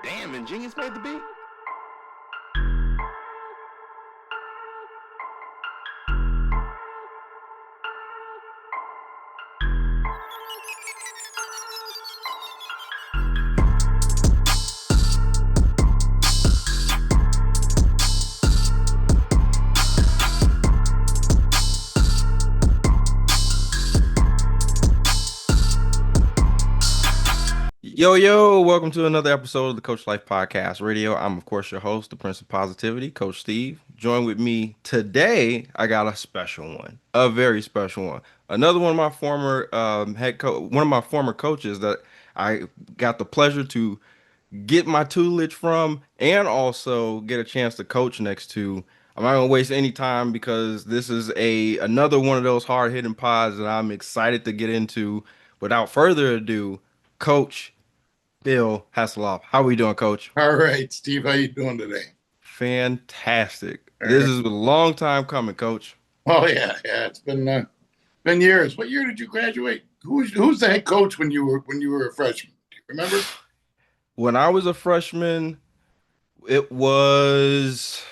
Damn, Ingenious made the beat? Yo, welcome to another episode of the Coach Life Podcast Radio. I'm, of course, your host, the Prince of Positivity, Coach Steve. Join with me today, I got a special one, a very special one. Another one of my former head coach, one of my former coaches that I got the pleasure to get my tutelage from and also get a chance to coach next to. I'm not gonna waste any time because this is another one of those hard-hitting pods that I'm excited to get into. Without further ado, Coach Bill Hesslau. How are we doing, Coach? All right, Steve, how you doing today? Fantastic. All This right. is a long time coming, Coach. Oh yeah, it's been years. What year did you graduate? Who's the head coach when you were a freshman? Do you remember? When I was a freshman, it was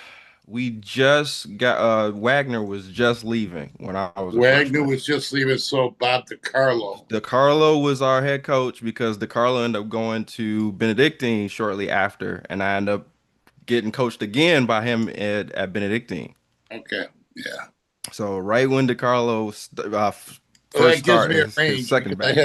we just got Wagner was just leaving when I was a Wagner freshman. was just leaving, so Bob DiCarlo. DeCarlo was our head coach because DeCarlo ended up going to Benedictine shortly after, and I ended up getting coached again by him at Benedictine. Okay, yeah. So right when DeCarlo Well, first that gives me started a his range because second I batch.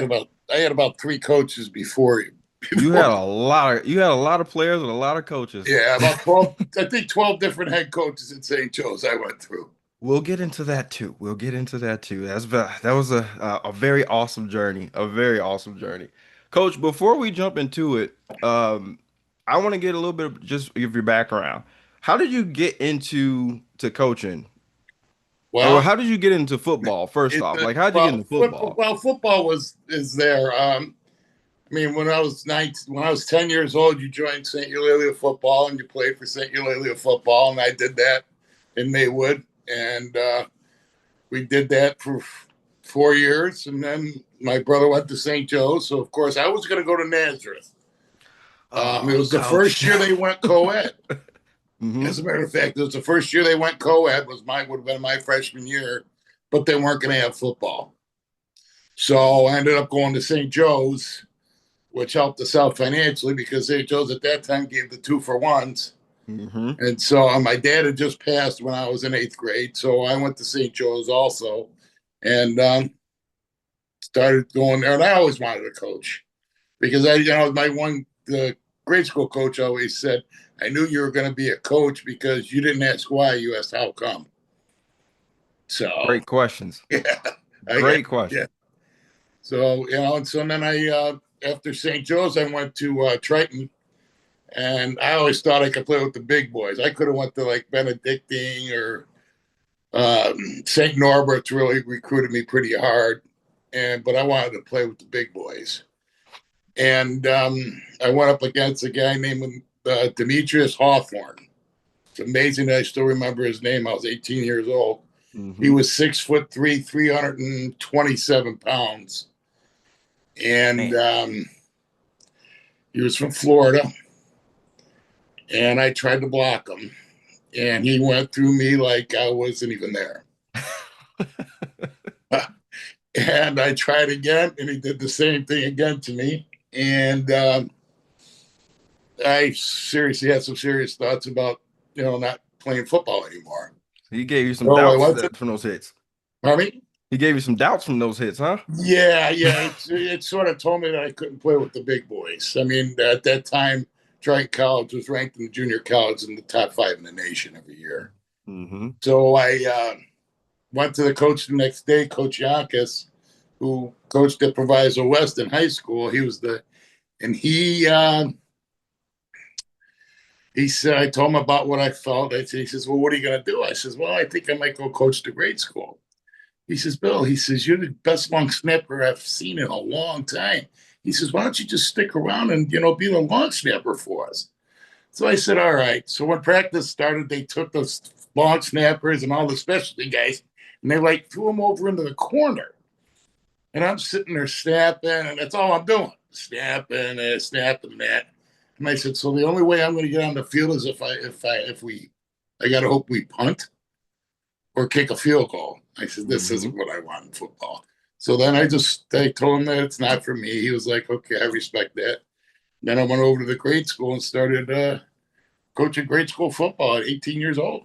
had about three coaches before you. You Before, had a lot of players and a lot of coaches. yeah, about 12. I think 12 different head coaches at St. Joe's I went through. We'll get into that too. That was a very awesome journey, a very awesome journey. Coach, before we jump into it, I want to get a little bit of just of your background. How did you get into coaching? Or Well, how did you get into football? First it off, like how did you get into football? football was is there. I mean, when I was 10 years old, you joined St. Eulalia football and you played for St. Eulalia football, and I did that in Maywood, and we did that for 4 years, and then my brother went to St. Joe's, so of course I was going to go to Nazareth. It Oh, was the coach. first year they went co-ed. Hmm. As a matter of fact, it was the first year they went co-ed. Would have been my freshman year, but they weren't going to have football, so I ended up going to St. Joe's, which helped us out financially because St. Joe's at that time gave the 2-for-1s. Hmm. And so my dad had just passed when I was in 8th grade. So I went to St. Joe's also and started going there. And I always wanted to coach because the grade school coach always said, I knew you were going to be a coach because you didn't ask why, you asked how come. So, Great questions. yeah, I got, Great question. yeah. So, and so then after St. Joe's, I went to Triton, and I always thought I could play with the big boys. I could have went to like Benedictine or St. Norbert's really recruited me pretty hard, but I wanted to play with the big boys. And I went up against a guy named Demetrius Hawthorne. It's amazing that I still remember his name. I was 18 years old. He Hmm. was 6'3", 327 pounds, and Man. he was from Florida. And I tried to block him, and he went through me like I wasn't even there. And I tried again, and he did the same thing again to me. And I seriously had some serious thoughts about, not playing football anymore. He gave you some So I doubts went to, from those hits. pardon me? He gave you some doubts from those hits, huh? Yeah. It sort of told me that I couldn't play with the big boys. I mean, at that time, Triton College was ranked in the junior college in the top 5 in the nation every year. Hmm. So I went to the coach the next day, Coach Yankis, who coached at Proviso West in high school. He said, I told him about what I felt. He says, well, what are you going to do? I says, well, I think I might go coach the grade school. He says, Bill, he says, you're the best long snapper I've seen in a long time. He says, why don't you just stick around and, be the long snapper for us? So I said, all right. So when practice started, they took those long snappers and all the specialty guys, and they like threw them over into the corner. And I'm sitting there snapping, and that's all I'm doing, snapping and snapping that. And I said, so the only way I'm going to get on the field is I got to hope we punt or kick a field goal. I said, this Hmm. isn't what I want in football. So then I told him that it's not for me. He was like, okay, I respect that. Then I went over to the grade school and started coaching grade school football at 18 years old.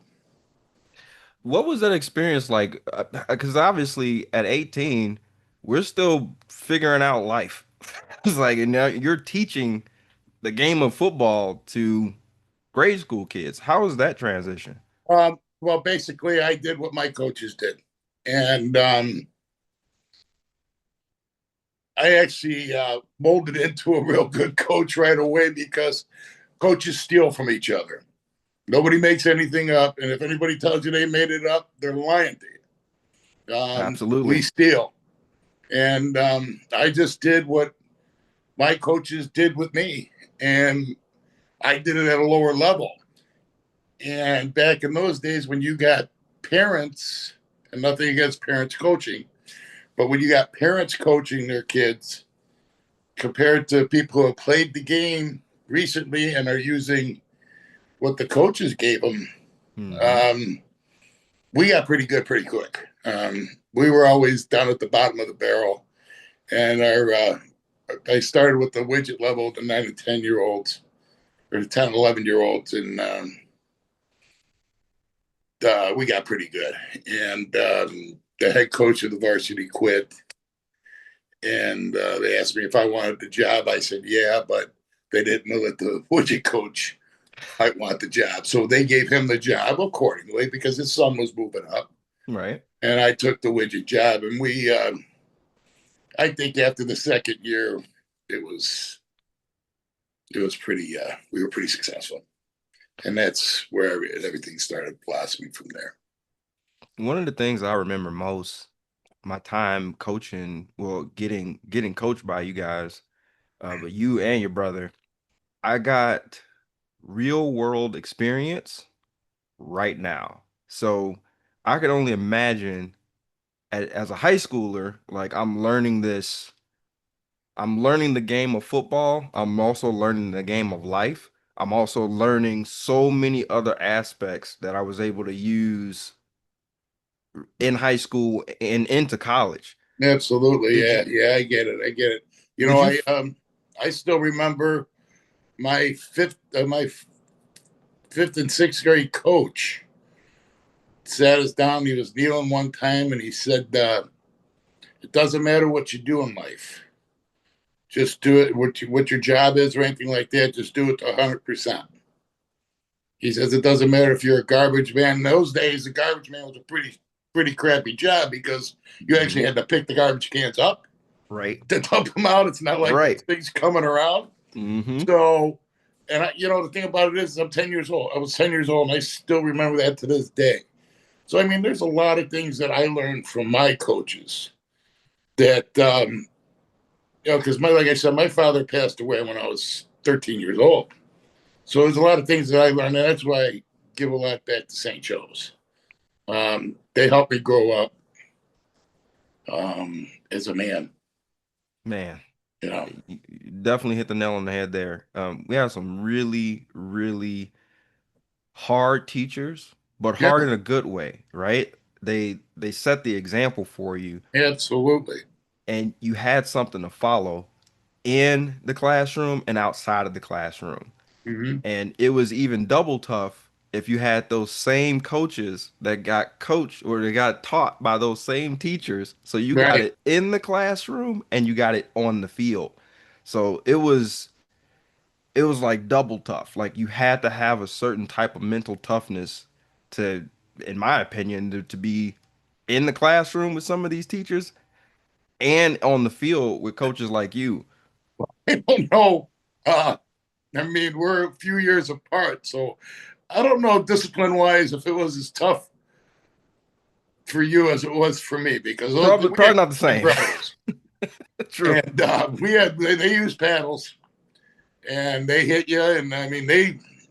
What was that experience like? Because obviously at 18, we're still figuring out life. It's like, and now you're teaching the game of football to grade school kids. How was that transition? Well, basically, I did what my coaches did. And I actually molded into a real good coach right away because coaches steal from each other. Nobody makes anything up. And if anybody tells you they made it up, they're lying to you. We Absolutely. steal. And I just did what my coaches did with me. And I did it at a lower level. And back in those days, when you got parents, and nothing against parents coaching, but when you got parents coaching their kids compared to people who have played the game recently and are using what the coaches gave them, Hmm. um, we got pretty good pretty quick. We were always down at the bottom of the barrel, and I started with the widget level, the 9 and 10 year olds, or the 10, 11 year olds, and we got pretty good. And the head coach of the varsity quit, and they asked me if I wanted the job. I said, yeah, but they didn't know that the widget coach might want the job. So they gave him the job accordingly because his son was moving up. Right. And I took the widget job. And I think after the second year, it was, we were pretty successful. And that's where everything started blossoming from there. One of the things I remember most, my time coaching, well, getting coached by you guys, but you and your brother, I got real world experience right now. So I could only imagine as a high schooler, like I'm learning the game of football. I'm also learning the game of life. I'm also learning so many other aspects that I was able to use in high school and into college. Absolutely. Did you, Yeah. Yeah. I get it. I get it. You would know, you, I still remember my fifth and sixth grade coach sat us down. He was kneeling one time and he said, it doesn't matter what you do in life. Just do it. What your job is or anything like that. Just do it to 100%. He says it doesn't matter if you're a garbage man. In those days, the garbage man was a pretty crappy job because you actually Mhm. had to pick the garbage cans up Right, to dump them out. It's not like right. those things coming around. Hmm. So, and the thing about it is, I'm 10 years old. I was 10 years old, and I still remember that to this day. So, I mean, there's a lot of things that I learned from my coaches that, because like I said, my father passed away when I was 13 years old. So there's a lot of things that I learned, and that's why I give a lot back to St. Joe's. They helped me grow up as a man. Man, You know, you definitely hit the nail on the head there. We have some really, really hard teachers, but yeah, hard in a good way, right? They set the example for you, absolutely. and you had something to follow in the classroom and outside of the classroom. Hmm. And it was even double tough if you had those same coaches that got coached or they got taught by those same teachers. So you got Right. it in the classroom and you got it on the field. So it was like double tough. Like you had to have a certain type of mental toughness to, in my opinion, to be in the classroom with some of these teachers and on the field with coaches like you. I don't know. I mean, we're a few years apart, so I don't know discipline wise if it was as tough for you as it was for me because Probably we had probably not the same. brothers True. and they used paddles and they hit you and I mean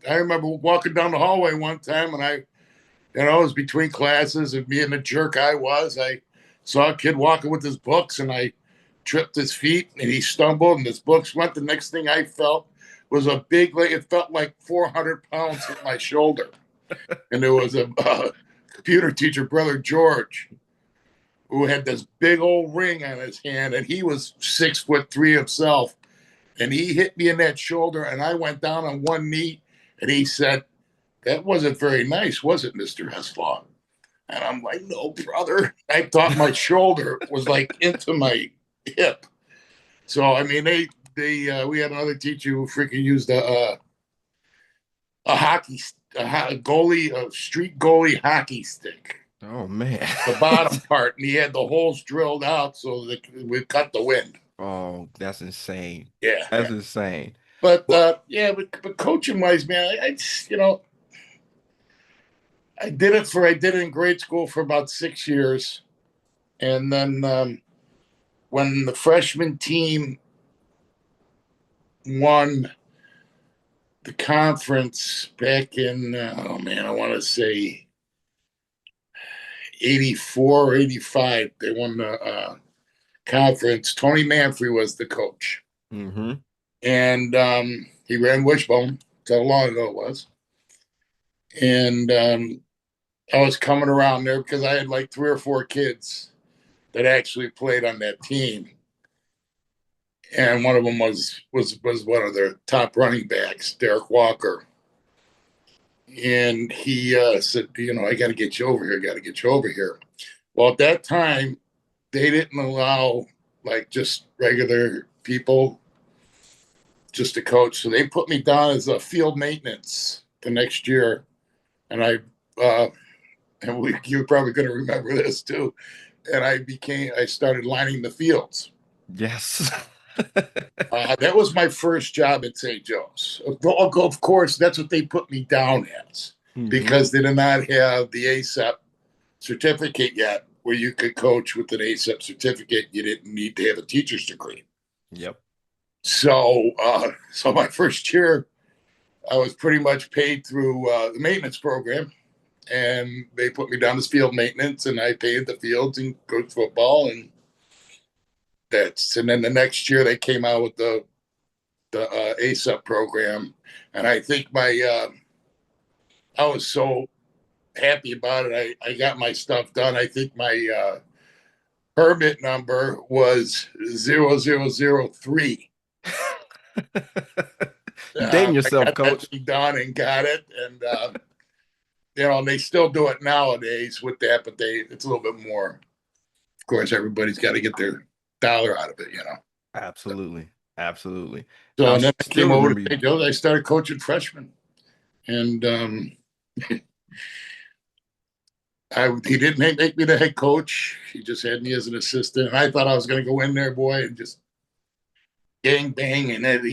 I remember walking down the hallway one time and it was between classes and being the jerk I saw a kid walking with his books and I tripped his feet and he stumbled and his books went. The next thing I felt was a big, like it felt like 400 pounds hit my shoulder. And there was a computer teacher, brother George, who had this big old ring on his hand, and he was 6'3" himself. And he hit me in that shoulder, and I went down on one knee, and he said, "That wasn't very nice, was it, Mr. Hesslau?" And I'm like, "No, brother." I thought my shoulder was like into my hip. So I mean, they we had another teacher who freaking used a hockey a goalie a street goalie hockey stick, Oh man. the bottom part, and he had the holes drilled out so that we cut the wind. Oh, that's insane. Yeah, That's yeah. insane. But Well, yeah, but coaching wise, man, I you know I did it in grade school for about 6 years, and then when the freshman team won the conference back in oh man, I want to say 84 or 85, they won the conference. Tony Manfrey was the coach, mm-hmm. and he ran Wishbone. That's how long ago it was. And I was coming around there because I had like 3 or 4 kids that actually played on that team, and one of them was one of their top running backs, Derek Walker. And he said, "I got to get you over here. Got to get you over here." Well, at that time, they didn't allow like just regular people just to coach, so they put me down as a field maintenance the next year, and uh, you're probably going to remember this too. And I started lining the fields. Yes. That was my first job at St. Joe's. Of course, that's what they put me down as Mm-hmm. because they did not have the ASEP certificate yet, where you could coach with an ASEP certificate. You didn't need to have a teacher's degree. Yep. So my first year, I was pretty much paid through the maintenance program, and they put me down as field maintenance, and I painted the fields and coached football, and then the next year they came out with the ASEP program, and I think I was so happy about it. I got my stuff done. I think my permit number was 0003. You dating I yourself, got that coach. thing done and got it, and and they still do it nowadays with that, but it's a little bit more. Of course, everybody's got to get their dollar out of it. Absolutely. Absolutely. So I and then I still came over to remember you. St. Joe's. I started coaching freshmen, and he didn't make me the head coach. He just had me as an assistant, and I thought I was going to go in there, boy, and just gang bang, and then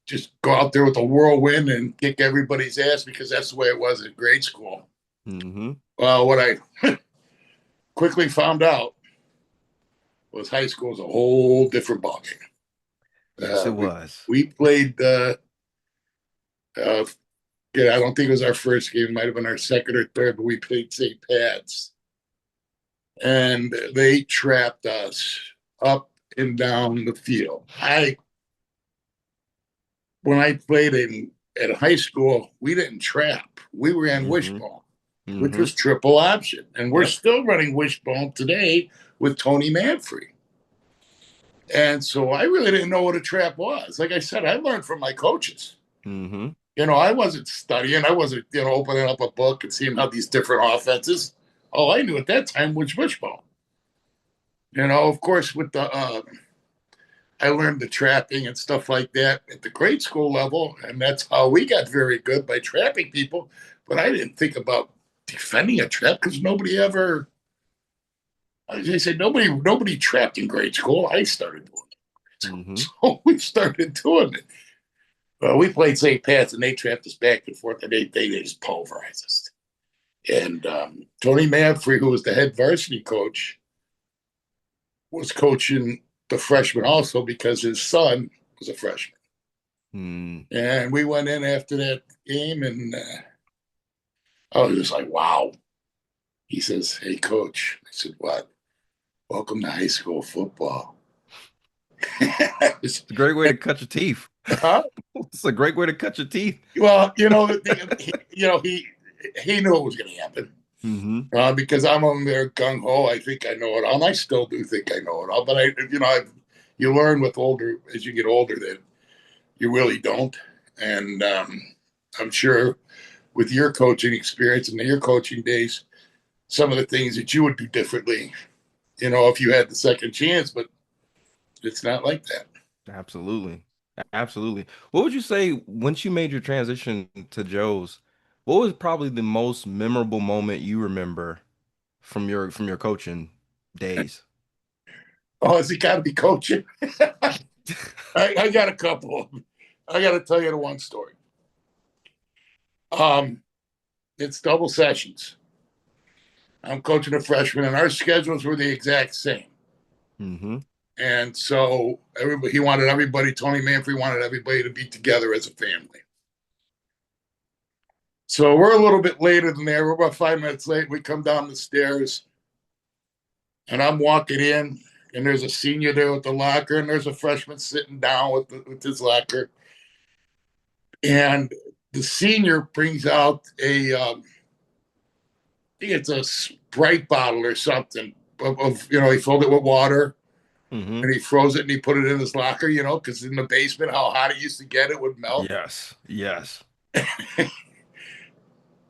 just go out there with a whirlwind and kick everybody's ass because that's the way it was in grade school. Mm-hmm. Well, what I quickly found out was high school is a whole different ballgame. Yes, it We was. we played. Yeah, I don't think it was our first game. It might have been our second or third, but we played St. Pat's, and they trapped us up and down the field. I When I played at high school, we didn't trap. We ran Mm-hmm. wishbone, which Mm-hmm. was triple option, and we're Yep. still running wishbone today with Tony Manfrey. And so I really didn't know what a trap was. Like I said, I learned from my coaches. Mm-hmm. I wasn't studying. I wasn't, opening up a book and seeing how these different offenses. All I knew at that time was wishbone. Of course, with I learned the trapping and stuff like that at the grade school level, and that's how we got very good by trapping people. But I didn't think about defending a trap because nobody ever. As I said, nobody trapped in grade school. I started doing it, Mm-hmm. so we started doing it. Well, we played St. Pat's, and they trapped us back and forth, and they just pulverized us. And Tony Manfrey, who was the head varsity coach, was coaching the freshman also because his son was a freshman. Mm. And we went in after that game, and I was just like, wow. He says, "Hey, coach." I said, "What?" "Welcome to high school football." It's a great way to cut your teeth. Huh? It's a great way to cut your teeth. Well, he knew it was going to happen. Mm-hmm. Because I'm on there gung ho. I think I know it all. And I still do think I know it all. But you learn with older as you get older that you really don't. And I'm sure with your coaching experience and your coaching days, some of the things that you would do differently, if you had the second chance. But it's not like that. Absolutely. Absolutely. What would you say once you made your transition to Joe's? What was probably the most memorable moment you remember from your coaching days? Oh, has he got to be coaching? I got a couple of them. I got to tell you the one story. Um, it's double sessions. I'm coaching a freshman, and our schedules were the exact same. Mm-hmm. And so Tony Manfrey wanted everybody to be together as a family. So we're a little bit later than there. We're about 5 minutes late. We come down the stairs, and I'm walking in, and there's a senior there with the locker, and there's a freshman sitting down with his locker. And the senior brings out I think it's a Sprite bottle or something. He filled it with water Mm-hmm. and he froze it and he put it in his locker, because in the basement, how hot it used to get, it would melt. Yes. Yes.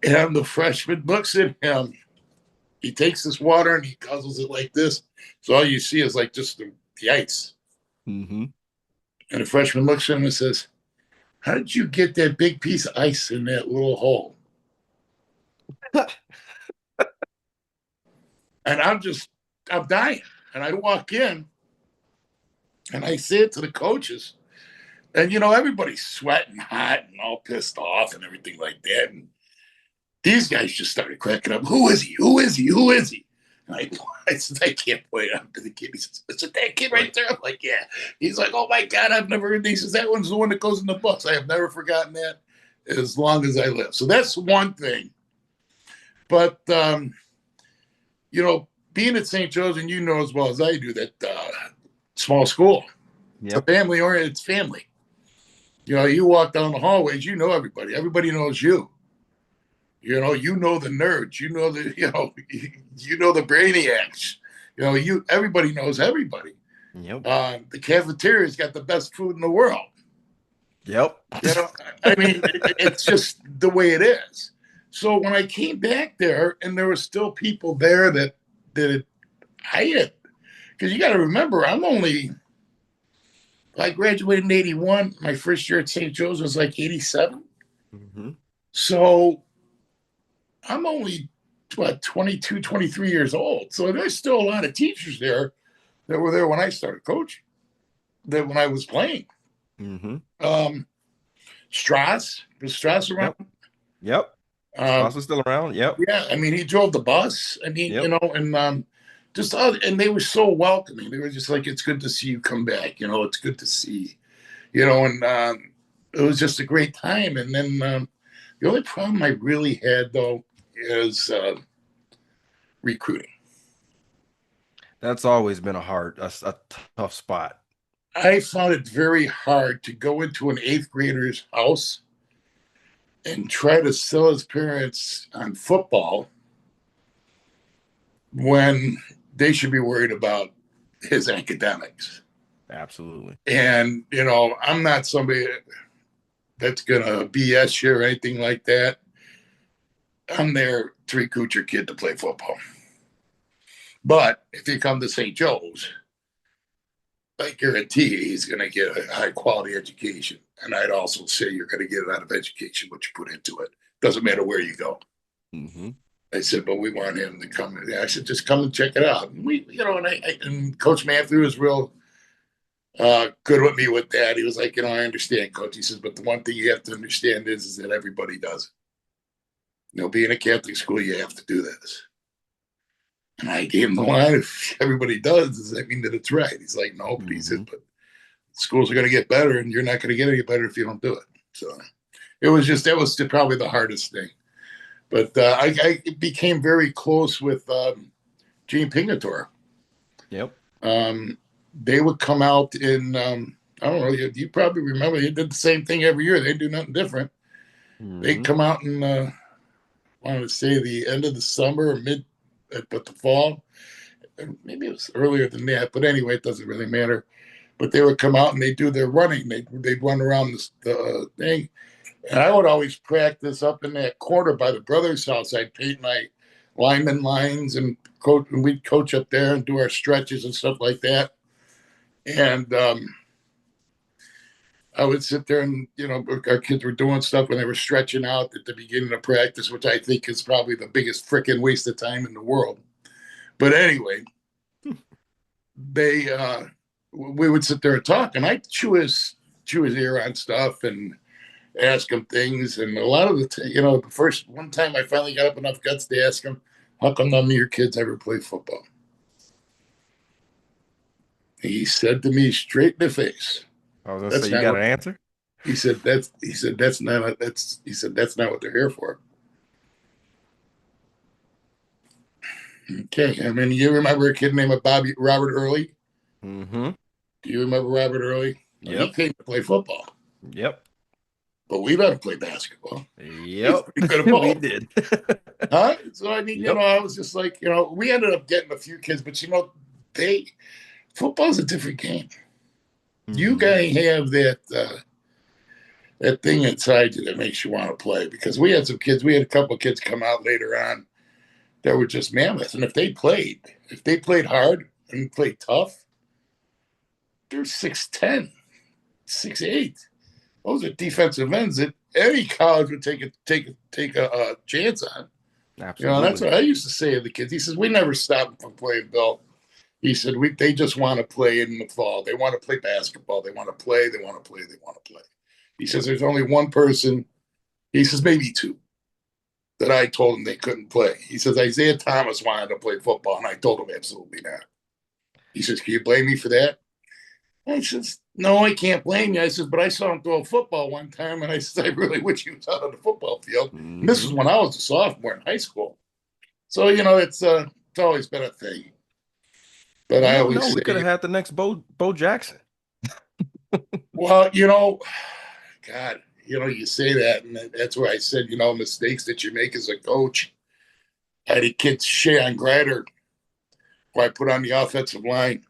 And the freshman looks at him. He takes this water and he guzzles it like this. So all you see is like just the ice. Mm-hmm. And the freshman looks at him and says, "How did you get that big piece of ice in that little hole?" And I'm dying. And I walk in and I say it to the coaches. And, everybody's sweating hot and all pissed off and everything like that. And these guys just started cracking up. "Who is he? Who is he? Who is he?" And I said, "I can't point out to the kid." He says, "Is it that kid right there?" I'm like, "Yeah." He's like, "Oh my God, I've never heard." He says, "That one's the one that goes in the books. I have never forgotten that as long as I live." So that's one thing. But, being at St. Joe's, and you know as well as I do that small school, it's a Yep. family oriented, it's family. You walk down the hallways, you know everybody. Everybody knows you. You know the nerds. You know the brainiacs. Everybody knows everybody. Yep. The cafeteria's got the best food in the world. Yep. I mean, it's just the way it is. So when I came back there, and there were still people there that I had, because you got to remember, I graduated in '81. My first year at St. Joe's was like '87. Mm-hmm. So I'm only 22, 23 years old. So there's still a lot of teachers there that were there when I started coaching, that when I was playing. Mm-hmm. Um, was Strauss around? Yep. Yep. Um, Sloss is still around. Yep. yeah, I mean, he drove the bus. I mean, Yep. and and they were so welcoming. They were just like, "It's good to see you come back. It's good to see, and it was just a great time." And then the only problem I really had though is recruiting. That's always been a tough spot. I found it very hard to go into an eighth grader's house and try to sell his parents on football when they should be worried about his academics. Absolutely. And, I'm not somebody that's going to BS you or anything like that. I'm there to recruit your kid to play football. But if you come to St. Joe's, I guarantee he's going to get a high quality education. And I'd also say you're going to get out of education what you put into it. Doesn't matter where you go. Mm-hmm. I said, but we want him to come. I said, just come and check it out. And and Coach Matthew was real good with me with that. He was like, I understand, Coach. He says, but the one thing you have to understand is that everybody does it. Being a Catholic school, you have to do this. And I gave him the line, if everybody does, does that mean that it's right? He's like, no, but he said, but schools are going to get better and you're not going to get any better if you don't do it. So that was probably the hardest thing. But I became very close with Gene Pingator. Yep. They would come out in, I don't know. You probably remember they did the same thing every year. They do nothing different. They Hmm. come out in, I want to say the end of the summer or but the fall. Maybe it was earlier than that. But anyway, it doesn't really matter. But they would come out and they do their running. They'd run around the thing. And I would always practice up in that corner by the brothers' house. I'd paint my lineman lines and coach, and we'd coach up there and do our stretches and stuff like that. And I would sit there and, our kids were doing stuff when they were stretching out at the beginning of practice, which I think is probably the biggest freaking waste of time in the world. But anyway, they, we would sit there and talk, and I'd chew his ear on stuff and ask him things. And a lot of the first one time I finally got up enough guts to ask him, how come none of your kids ever play football? He said to me straight in the face, I was gonna say, that's you not got what an answer? that's not what they're here for. Okay. I mean, you remember a kid named Robert Early? Mm-hmm. Do you remember Robert Early? Well, he Yep. came to play football, Yep. but we let him play basketball. He's Yep. pretty good at We both. did. Huh? So I mean, Yep. I was just like, we ended up getting a few kids, but they football's a different game. You Hmm. gotta have that thing inside you that makes you want to play. Because we had a couple of kids come out later on that were just mammoths, and if they played hard and played tough, they're 6'10", 6'8". Those are defensive ends that any college would take a chance on. That's Absolutely. what I used to say to the kids. He says, we never stop them from playing, Bill. He said, they just want to play in the fall. They want to play basketball. They want to play. They want to play. They want to play. He says, there's only one person. He says, maybe two that I told him they couldn't play. He says, Isaiah Thomas wanted to play football. And I told him absolutely not. He says, can you blame me for that? I says, no, I can't blame you. I says, but I saw him throw a football one time. And I said, I really wish he was out on the football field. And this Hmm. was when I was a sophomore in high school. So, it's always been a thing. But You I never always know. We could say, have had the next Bo Jackson. well, God, you say that, and that's where I said, mistakes that you make as a coach. I had a kid, Shayon Grider, who I put on the offensive line.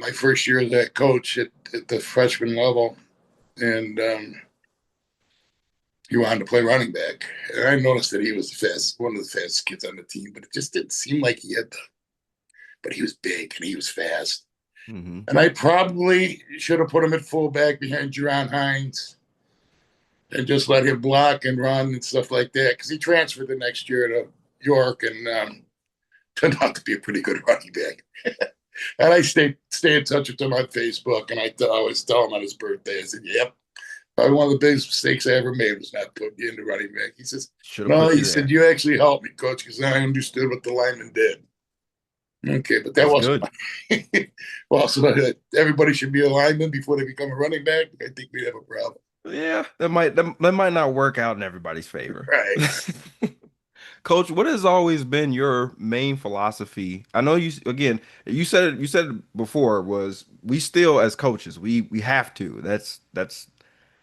My first year as that coach at the freshman level, and he wanted to play running back. And I noticed that he was one of the fastest kids on the team, but it just didn't seem like he had but he was big and he was fast. Hmm. And I probably should have put him at fullback behind Jerron Hines and just let him block and run and stuff like that. Because he transferred the next year to York and turned out to be a pretty good running back. And I stay in touch with him on Facebook, and I always tell him on his birthday, I said, "Yep, probably one of the biggest mistakes I ever made was not putting you into running back." He says, Should have "No," put he you said, there. "you actually helped me, coach, because I understood what the lineman did." Okay, but that That's wasn't good. my. Well, so everybody should be a lineman before they become a running back. I think we'd have a problem. Yeah, that might not work out in everybody's favor. Right. Coach, what has always been your main philosophy? I know you said it before was we still as coaches, we have to. That's the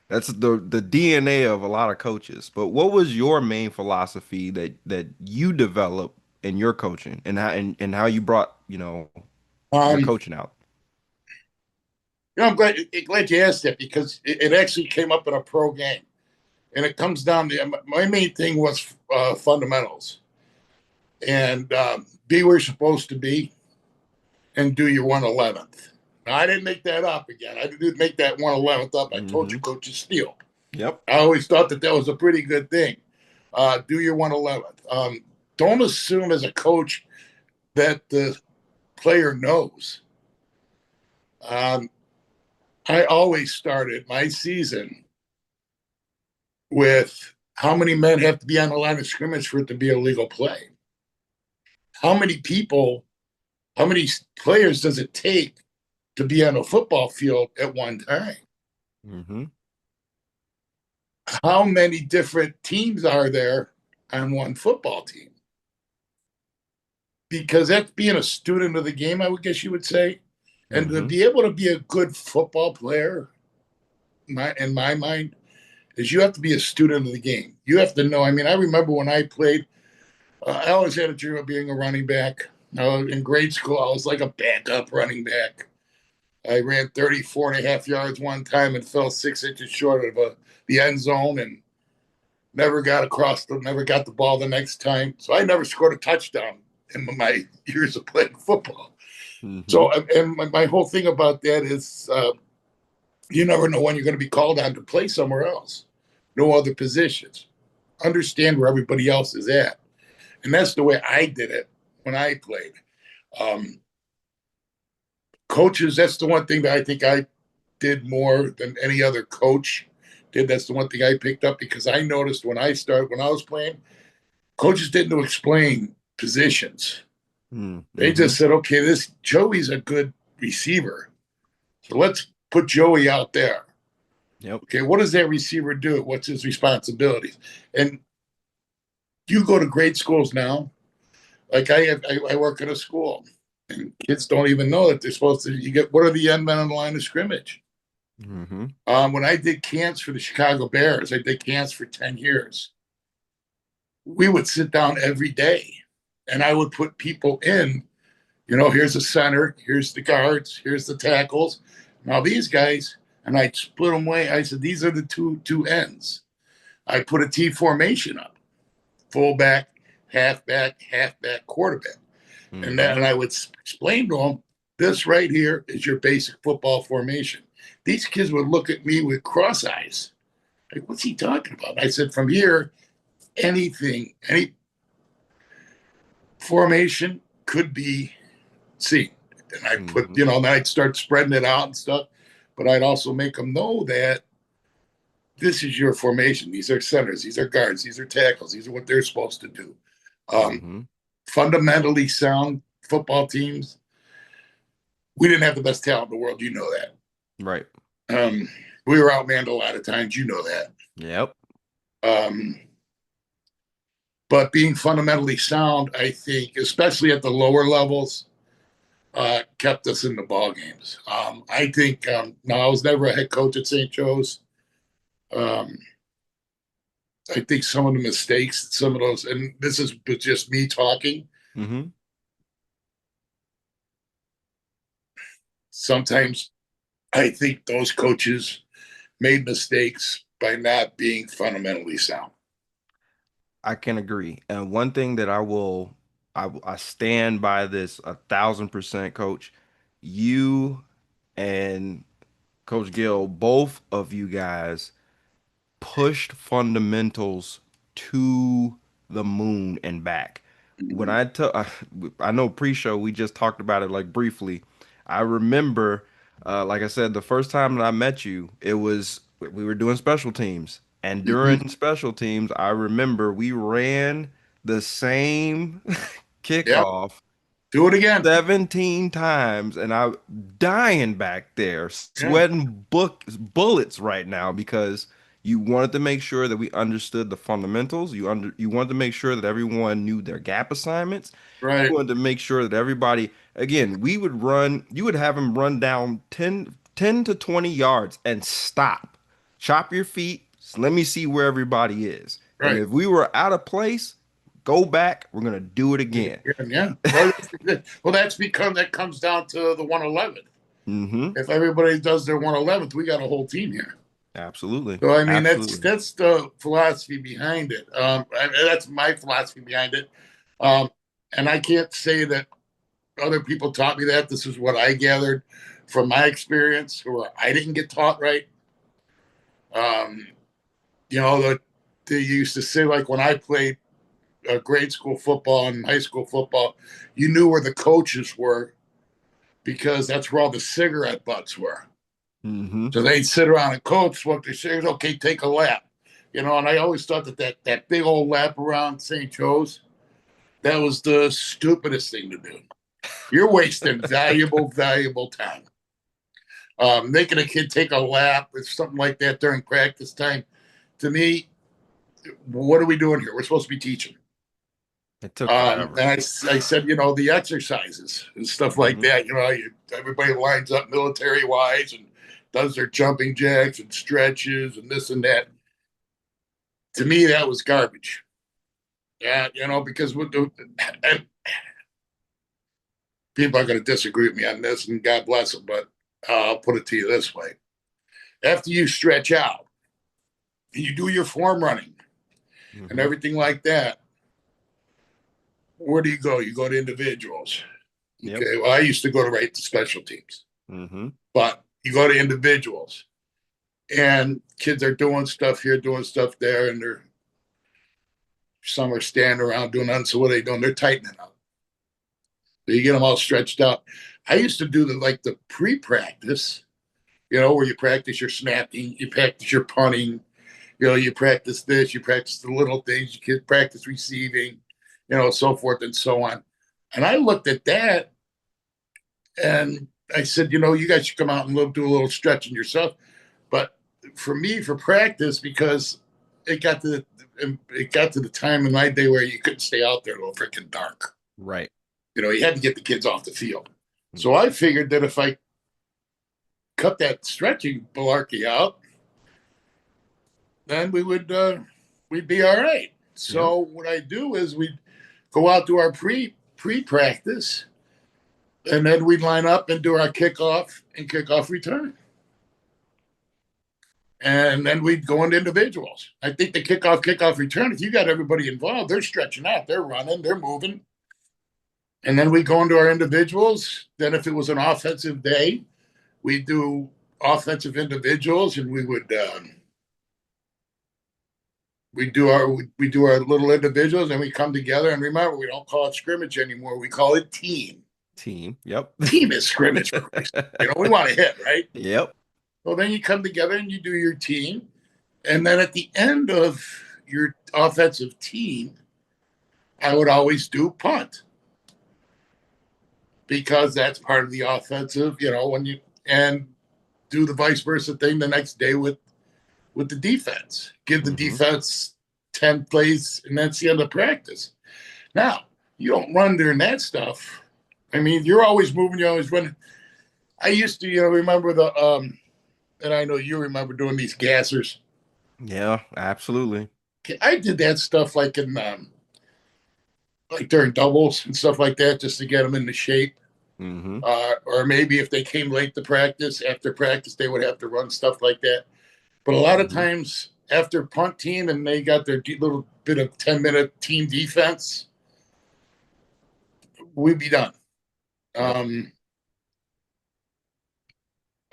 DNA of a lot of coaches. But what was your main philosophy that you developed in your coaching and how you brought, your Um, coaching out? I'm glad you asked that because it actually came up in a pro game, and it comes down to my main thing was fundamentals and be where you're supposed to be and do your 111th. Now, I didn't make that up again. I didn't make that 111th up. I told you, Hmm. Coach, it's steal. Yep. I always thought that was a pretty good thing. Do your 111th. Don't assume as a coach that the player knows. Um, I always started my season with how many men have to be on the line of scrimmage for it to be a legal play. How many players does it take to be on a football field at one time? Hmm. How many different teams are there on one football team? Because that's being a student of the game, I would guess you would say. And to Mm-hmm. be able to be a good football player, in my mind, is you have to be a student of the game. You have to know. I mean, I remember when I played, I always had a dream of being a running back. In grade school, I was like a backup running back. I ran 34 and a half yards one time and fell 6 inches short of the end zone and never got the ball the next time. So I never scored a touchdown in my years of playing football. Mm-hmm. So, and my whole thing about that is you never know when you're going to be called on to play somewhere else. No other positions. Understand where everybody else is at. And that's the way I did it when I played. Um, Coaches, that's the one thing that I think I did more than any other coach did. That's the one thing I picked up because I noticed when I was playing, coaches didn't explain positions. They Mm-hmm. just said, okay, this Joey's a good receiver. So let's put Joey out there. Yep. Okay, what does that receiver do? What's his responsibilities? And you go to grade schools now, like I work at a school, and kids don't even know that they're supposed to. You get what are the end men on the line of scrimmage? Mm-hmm. When I did camps for the Chicago Bears, I did camps for 10 years. We would sit down every day and I would put people in, here's the center, here's the guards, here's the tackles. Now these guys, and I'd split them away. I said, these are the two ends. I put a T formation up, fullback, halfback, quarterback. And Mm-hmm. then I would explain to them, this right here is your basic football formation. These kids would look at me with cross eyes. Like, what's he talking about? I said, from here, any formation could be seen. And I put, Mm-hmm. and I'd start spreading it out and stuff. But I'd also make them know that this is your formation. These are centers, these are guards, these are tackles, these are what they're supposed to do. Um, Mm-hmm. Fundamentally sound football teams. We didn't have the best talent in the world. You know that. Right. Um, we were outmanned a lot of times. You know that. Yep. Um, but being fundamentally sound, I think, especially at the lower levels, kept us in the ball games. I think. Now, I was never a head coach at St. Joe's. Um, I think some of the mistakes, some of those, and this is just me talking. Mm-hmm. Sometimes I think those coaches made mistakes by not being fundamentally sound. I can agree. And one thing that I stand by this 1,000%, Coach. You and Coach Gil, both of you guys pushed fundamentals to the moon and back. When Mhm. I tell, I know pre-show we just talked about it like briefly. I remember, like I said, the first time that I met you, it was we were doing special teams, and Mhm. during special teams, I remember we ran the same Yep. kickoff Do it again. 17 times, and I'm dying back there, Yeah. sweating bullets right now because you wanted to make sure that we understood the fundamentals. You wanted to make sure that everyone knew their gap assignments. You Right. wanted to make sure that everybody, again, you would have them run down 10 to 20 yards and stop. Chop your feet. Let me see where everybody is. And Right. if we were out of place, go back. We're gonna do it again. Yeah. Well, that comes down to the 111th. Mm-hmm. If everybody does their 111th, we got a whole team here. Absolutely. So I mean, that's Absolutely. that's the philosophy behind it. That's my philosophy behind it. Um, and I can't say that other people taught me that. This is what I gathered from my experience, where I didn't get taught right. Um, they used to say, like, when I played grade school football and high school football, you knew where the coaches were because that's where all the cigarette butts were. Mm-hmm. So they'd sit around and coach, smoke their cigarettes. Okay, take a lap. And I always thought that big old lap around St. Joe's, that was the stupidest thing to do. You're wasting valuable time. Making a kid take a lap or something like that during practice time, to me, what are we doing here? We're supposed to be teaching. It took And forever. I said, the exercises and stuff like Hmm. that, everybody lines up military wise and does their jumping jacks and stretches and this and that. To me, that was garbage. Yeah, because and people are going to disagree with me on this, and God bless them, but I'll put it to you this way: after you stretch out and you do your form running and Hmm. everything like that, where do you go? You go to individuals. Yep. Okay. Well, I used to go to right to special teams, Hmm. but you go to individuals, and kids are doing stuff here, doing stuff there, and some are standing around doing nothing. So what are they doing? They're tightening up. So you get them all stretched out. I used to do the pre-practice, where you practice your snapping, you practice your punting, you practice this, you practice the little things, you can practice receiving, so forth and so on. And I looked at that and I said, you guys should come out and do a little stretching yourself. But for me, for practice, because it got to the time in my day where you couldn't stay out there till freaking dark. Right. You had to get the kids off the field. So I figured that if I cut that stretching malarkey out, then we'd be all right. Yep. So what I do is we'd go out to our pre practice, and then we'd line up and do our kickoff and kickoff return. And then we'd go into individuals. I think the kickoff return, if you got everybody involved, they're stretching out, they're running, they're moving. And then we go into our individuals. Then if it was an offensive day, we do offensive individuals, and we do our little individuals, and we come together. And remember, we don't call it scrimmage anymore. We call it team. Team. Yep. Team is scrimmage for Christ's sake. We want to hit, right? Yep. Well, then you come together and you do your team. And then at the end of your offensive team, I would always do punt, because that's part of the offensive, when you and do the vice versa thing the next day with the defense. Give the Hmm. defense 10 plays, and that's the end of practice. Now, you don't run during that stuff. I mean, you're always moving, you're always running. I used to, remember and I know you remember doing these gassers. Yeah, absolutely. I did that stuff like during doubles and stuff like that, just to get them into shape. Hmm. Or maybe if they came late to practice, after practice, they would have to run stuff like that. But a lot of Hmm. times after punt team and they got their little bit of 10-minute team defense, we'd be done. Yep. Um,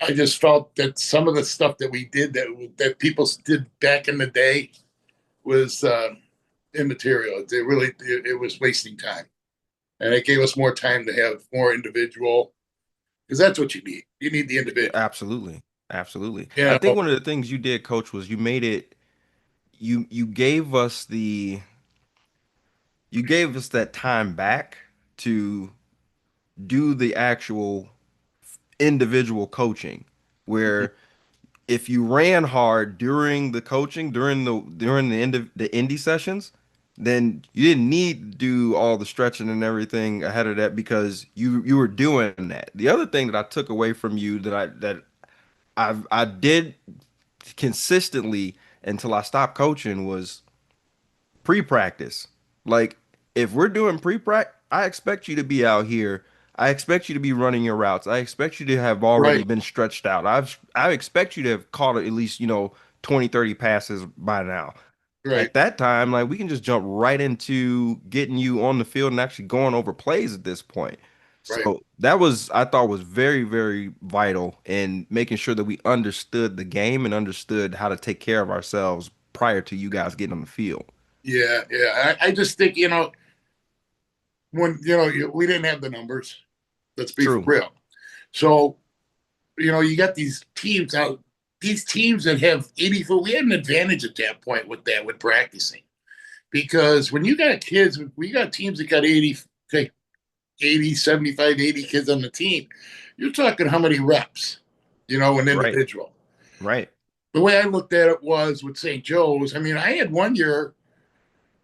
I just felt that some of the stuff that we did that people did back in the day was immaterial. It was wasting time, and it gave us more time to have more individual, because that's what you need. You need the Yeah, individual. absolutely. Absolutely. I You think one of the things you did, coach, was you gave us you gave us that time back to do the actual individual coaching, where if you ran hard during the coaching, during the end of the indie sessions, then you didn't need to do all the stretching and everything ahead of that, because you were doing that. The other thing that I took away from you that I did consistently until I stopped coaching was pre-practice. Like, if we're doing pre-practice, I expect you to be out here. I expect you to be running your routes. I expect you to have already right, been stretched out. I expect you to have caught at least, 20, 30 passes by now. right, At that time, like, we can just jump right into getting you on the field and actually going over plays at this point. right. So that was, I thought, was very, very vital in making sure that we understood the game and understood how to take care of ourselves prior to you guys getting on the field. Yeah, yeah. I just think, when we didn't have the numbers. Let's be for True. real. So you got these teams out. These teams that have 80 foot, we had an advantage at that point with practicing, because when you got kids, we got teams that got 80, okay, 80, 75, 80 kids on the team. You're talking how many reps, an Right. individual. Right. The way I looked at it was with St. Joe's. I mean, I had one year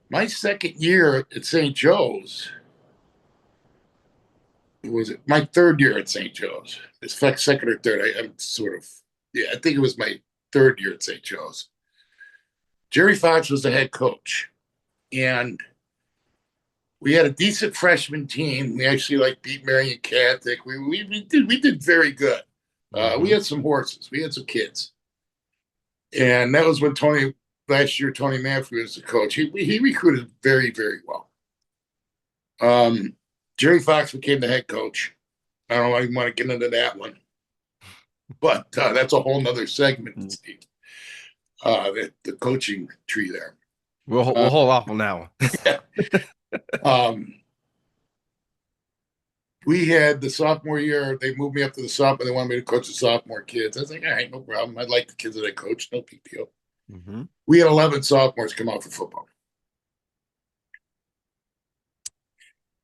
My second year at St. Joe's, was it my third year at St. Joe's? It's second or third. I'm sort of, yeah, I think it was my third year at St. Joe's. Jerry Fox was the head coach, and we had a decent freshman team. We actually like beat Marion Catholic. We did very good. We Mm-hmm. had some horses. We had some kids, and that was when last year Tony Manfred was the coach. He recruited very very well. Jerry Fox became the head coach. I don't even want to get into that one, but that's a whole nother segment, Steve. The coaching tree there. We'll hold off on that one. Yeah. Um, we had the sophomore year. They moved me up to the sophomore. They wanted me to coach the sophomore kids. I was like, all right, no problem. I like the kids that I coach. No big deal. Mm-hmm. We had 11 sophomores come out for football.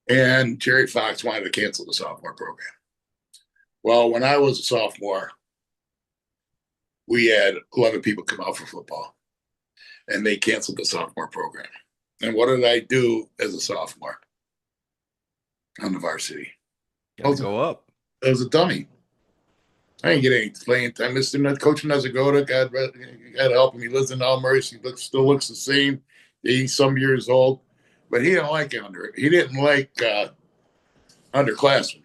And Jerry Fox wanted to cancel the sophomore program. Well, when I was a sophomore, we had 11 people come out for football, and they canceled the sophomore program. And what did I do as a sophomore on the varsity? Gotta go up. I was a dummy. I didn't get any playing time. Mr. Coach Nezagoda, God help him. He lives in Elmhurst. He still looks the same. He's some years old, but he didn't like He didn't like underclassmen.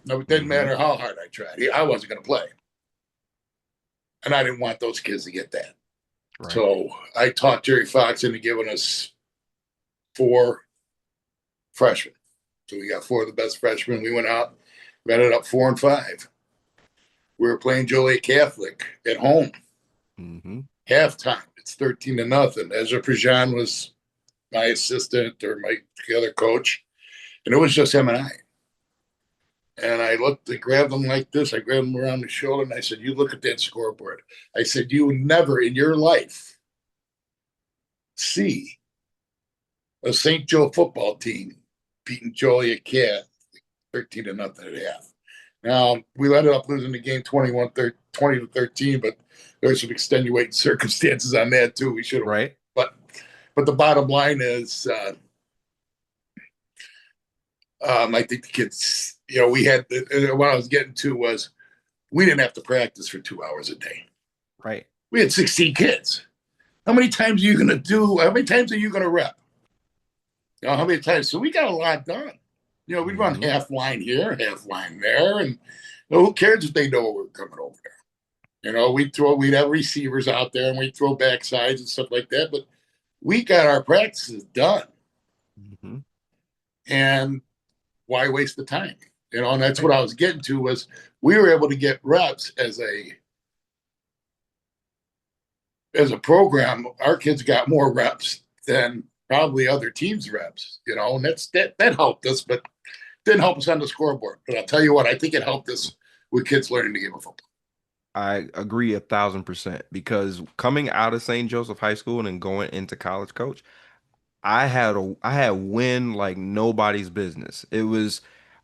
No, it didn't matter how hard I tried. I wasn't going to play, and I didn't want those kids to get that. Right. So I talked Jerry Fox into giving us 4 freshmen. So we got 4 of the best freshmen. We went out, we ended up 4 and 5. We were playing Joliet Catholic at home. Mm-hmm. Halftime, it's 13-0. Ezra Prejean was my assistant or the other coach, and it was just him and I. And I grabbed him like this. I grabbed him around the shoulder, and I said, "You look at that scoreboard." I said, "You would never in your life see a St. Joe football team beating Joliet Catholic 13-0 at half." Now, we ended up losing the game 20-13, but there's some extenuating circumstances on that, too. We should have. Right. But the bottom line is, I think the kids, we had, what I was getting to was we didn't have to practice for 2 hours a day. Right. We had 16 kids. How many times are you going to rep? How many times? So we got a lot done. We'd run half line here, half line there, and who cares if they know we're coming over there? We'd have receivers out there, and we'd throw backsides and stuff like that. But we got our practices done, and why waste the time? And that's what I was getting to was we were able to get reps as a program. Our kids got more reps than probably other teams' reps, and that helped us, but didn't help us on the scoreboard. But I'll tell you what, I think it helped us with kids learning the game of football. I agree 1,000% because coming out of St. Joseph High School and then going into college, coach, I had win like nobody's business. It was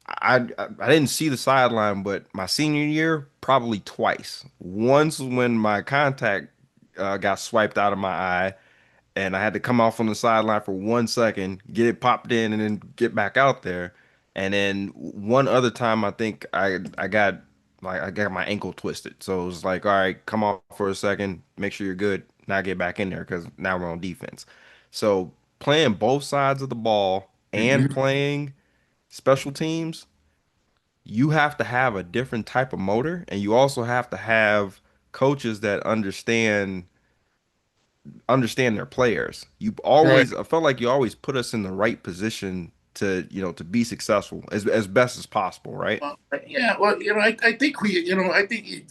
I didn't see the sideline, but my senior year probably twice. Once when my contact got swiped out of my eye, and I had to come off on the sideline for 1 second, get it popped in, and then get back out there. And then one other time, I think I got my ankle twisted. So it was like, all right, come off for a second, make sure you're good. Now get back in there because now we're on defense. So playing both sides of the ball and playing special teams, you have to have a different type of motor, and you also have to have coaches that understand their players. Right. I felt like you always put us in the right position to be successful as best as possible, right? Well, yeah. Well, I think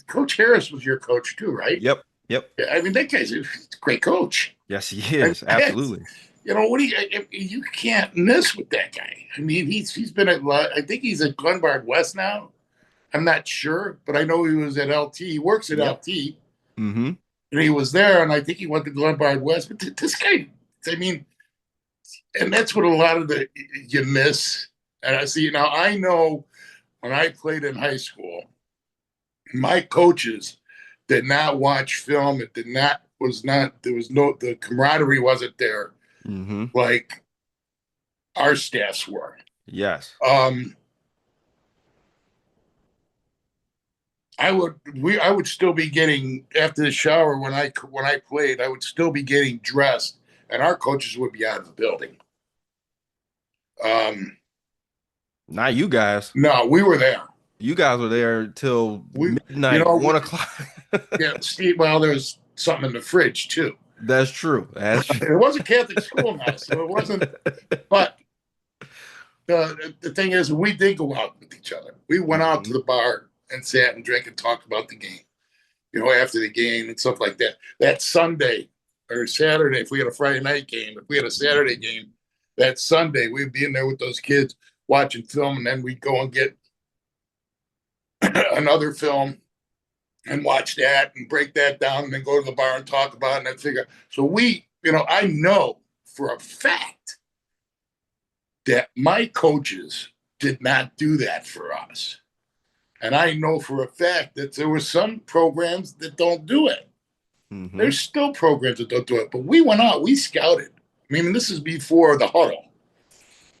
Coach Harris was your coach too, right? Yep. Yep. I mean, that guy's a great coach. Yes, he is. Absolutely. You can't miss with that guy. I mean, he's been I think he's at Glenbard West now. I'm not sure, but I know he was at LT. He works at LT. Mm-hmm. And he was there, and I think he went to Glenbard West. But this guy, I mean, and that's what a lot of you miss. And I see now. I know when I played in high school, my coaches did not watch film. It did not was not there was no the camaraderie wasn't there. Mm-hmm. like our staffs were. Yes. Um, I would still be getting after the shower when I played. I would still be getting dressed, and our coaches would be out of the building. Um, Not you guys. no, we were there. You guys were there till We, you midnight, know, 1 o'clock. yeah, Steve. Well, there was something in the fridge too. That's true. That's true. It was a Catholic school now, so it wasn't. But the thing is, we did go out with each other. We went out to Mhm. the bar and sat and drank and talked about the game. After the game and stuff like that. That Sunday or Saturday, if we had a Friday night game, if we had a Saturday game, that Sunday we'd be in there with those kids watching film, and then we'd go and get another film and watch that and break that down, and then go to the bar and talk about it and then figure. So I know for a fact that my coaches did not do that for us. And I know for a fact that there were some programs that don't do it. Mhm. There's still programs that don't do it, but we went out, we scouted. I mean, this is before the huddle.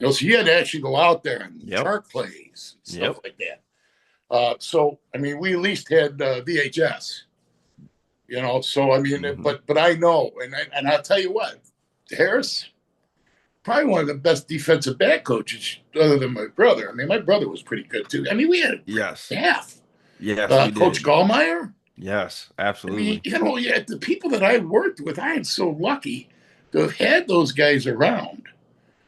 So you had to actually go out there and Yep. chart plays and stuff Yep. like that. So I mean, we at least had VHS. So I mean, Mhm. but I know, and I'll tell you what, Harris, probably one of the best defensive back coaches other than my brother. I mean, my brother was pretty good too. I mean, we had a great Yes. staff. Yes, we Coach did. Gallmeyer. Yes, I mean, absolutely. yeah, the people that I worked with, I am so lucky to have had those guys around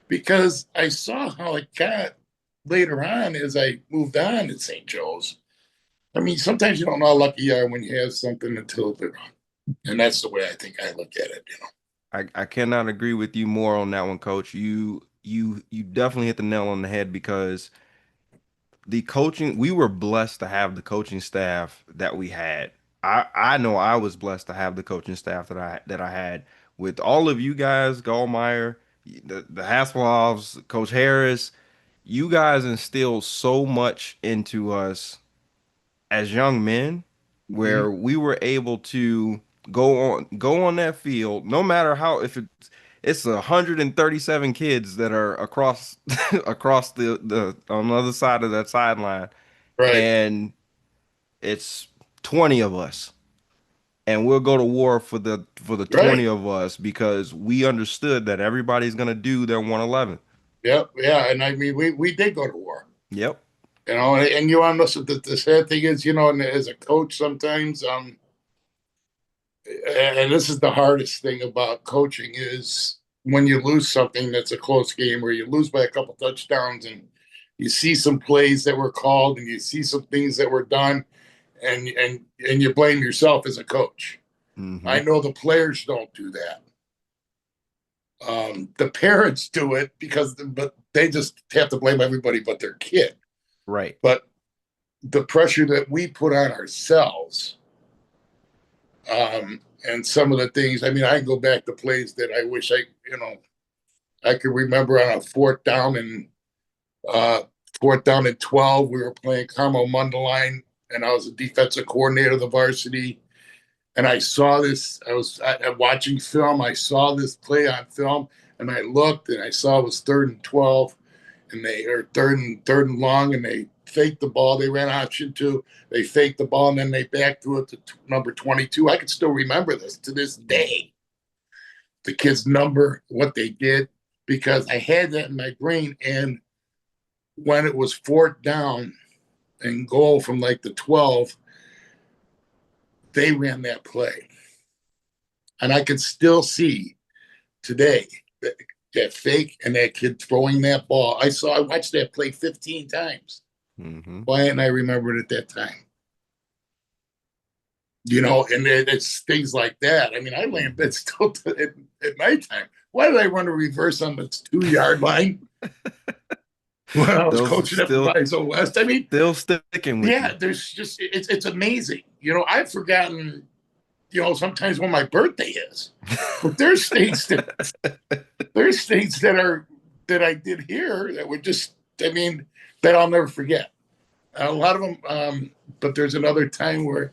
because I saw how it got later on as I moved on at St. Joe's. I mean, sometimes you don't know how lucky you are when you have something until they're gone. And that's the way I think I look at it. I cannot agree with you more on that one, Coach. You definitely hit the nail on the head because the coaching, we were blessed to have the coaching staff that we had. I know I was blessed to have the coaching staff that I had with all of you guys, Gallmeyer, the Hasselhoffs, Coach Harris. You guys instilled so much into us as young men Mm-hmm. where we were able to go on that field no matter how if it's 137 kids that are across across the on the other side of that sideline Right. and it's 20 of us and we'll go to war for the 20 Right. of us because we understood that everybody's going to do their 111. Yep. Yeah. And I mean, we did go to war. Yep. And you want to know the sad thing is, and as a coach, sometimes, and this is the hardest thing about coaching is when you lose something that's a close game or you lose by a couple touchdowns and you see some plays that were called and you see some things that were done and you blame yourself as a coach. Mm-hmm. I know the players don't do that. The parents do it but they just have to blame everybody but their kid. Right. But the pressure that we put on ourselves, and some of the things. I mean, I go back to plays that I wish I could remember on a uh, fourth down and 12. We were playing Carmel Mundelein, and I was a defensive coordinator of the varsity. And I saw this. Watching film. I saw this play on film, and I looked, and I saw it was 3rd and 12, and they are third and long, and they faked the ball. They ran option two. They faked the ball, and then they back threw it to number 22. I can still remember this to this day. The kid's number, what they did, because I had that in my brain. And when it was fourth down and goal from like the 12, they ran that play. And I can still see today that fake and that kid throwing that ball. I watched that play 15 times. Mm-hmm. Why didn't I remember it at that time? And it's things like that. I mean, I lay in Mm-hmm. bed still at nighttime. Why did I run a reverse on the 2 yard line when I was Those coaching at Proviso West? I mean, still sticking with yeah, you. there's just it's amazing. I've forgotten. Sometimes when my birthday is, but there's things that I did here that were just. I mean, that I'll never forget. A lot of them. But there's another time where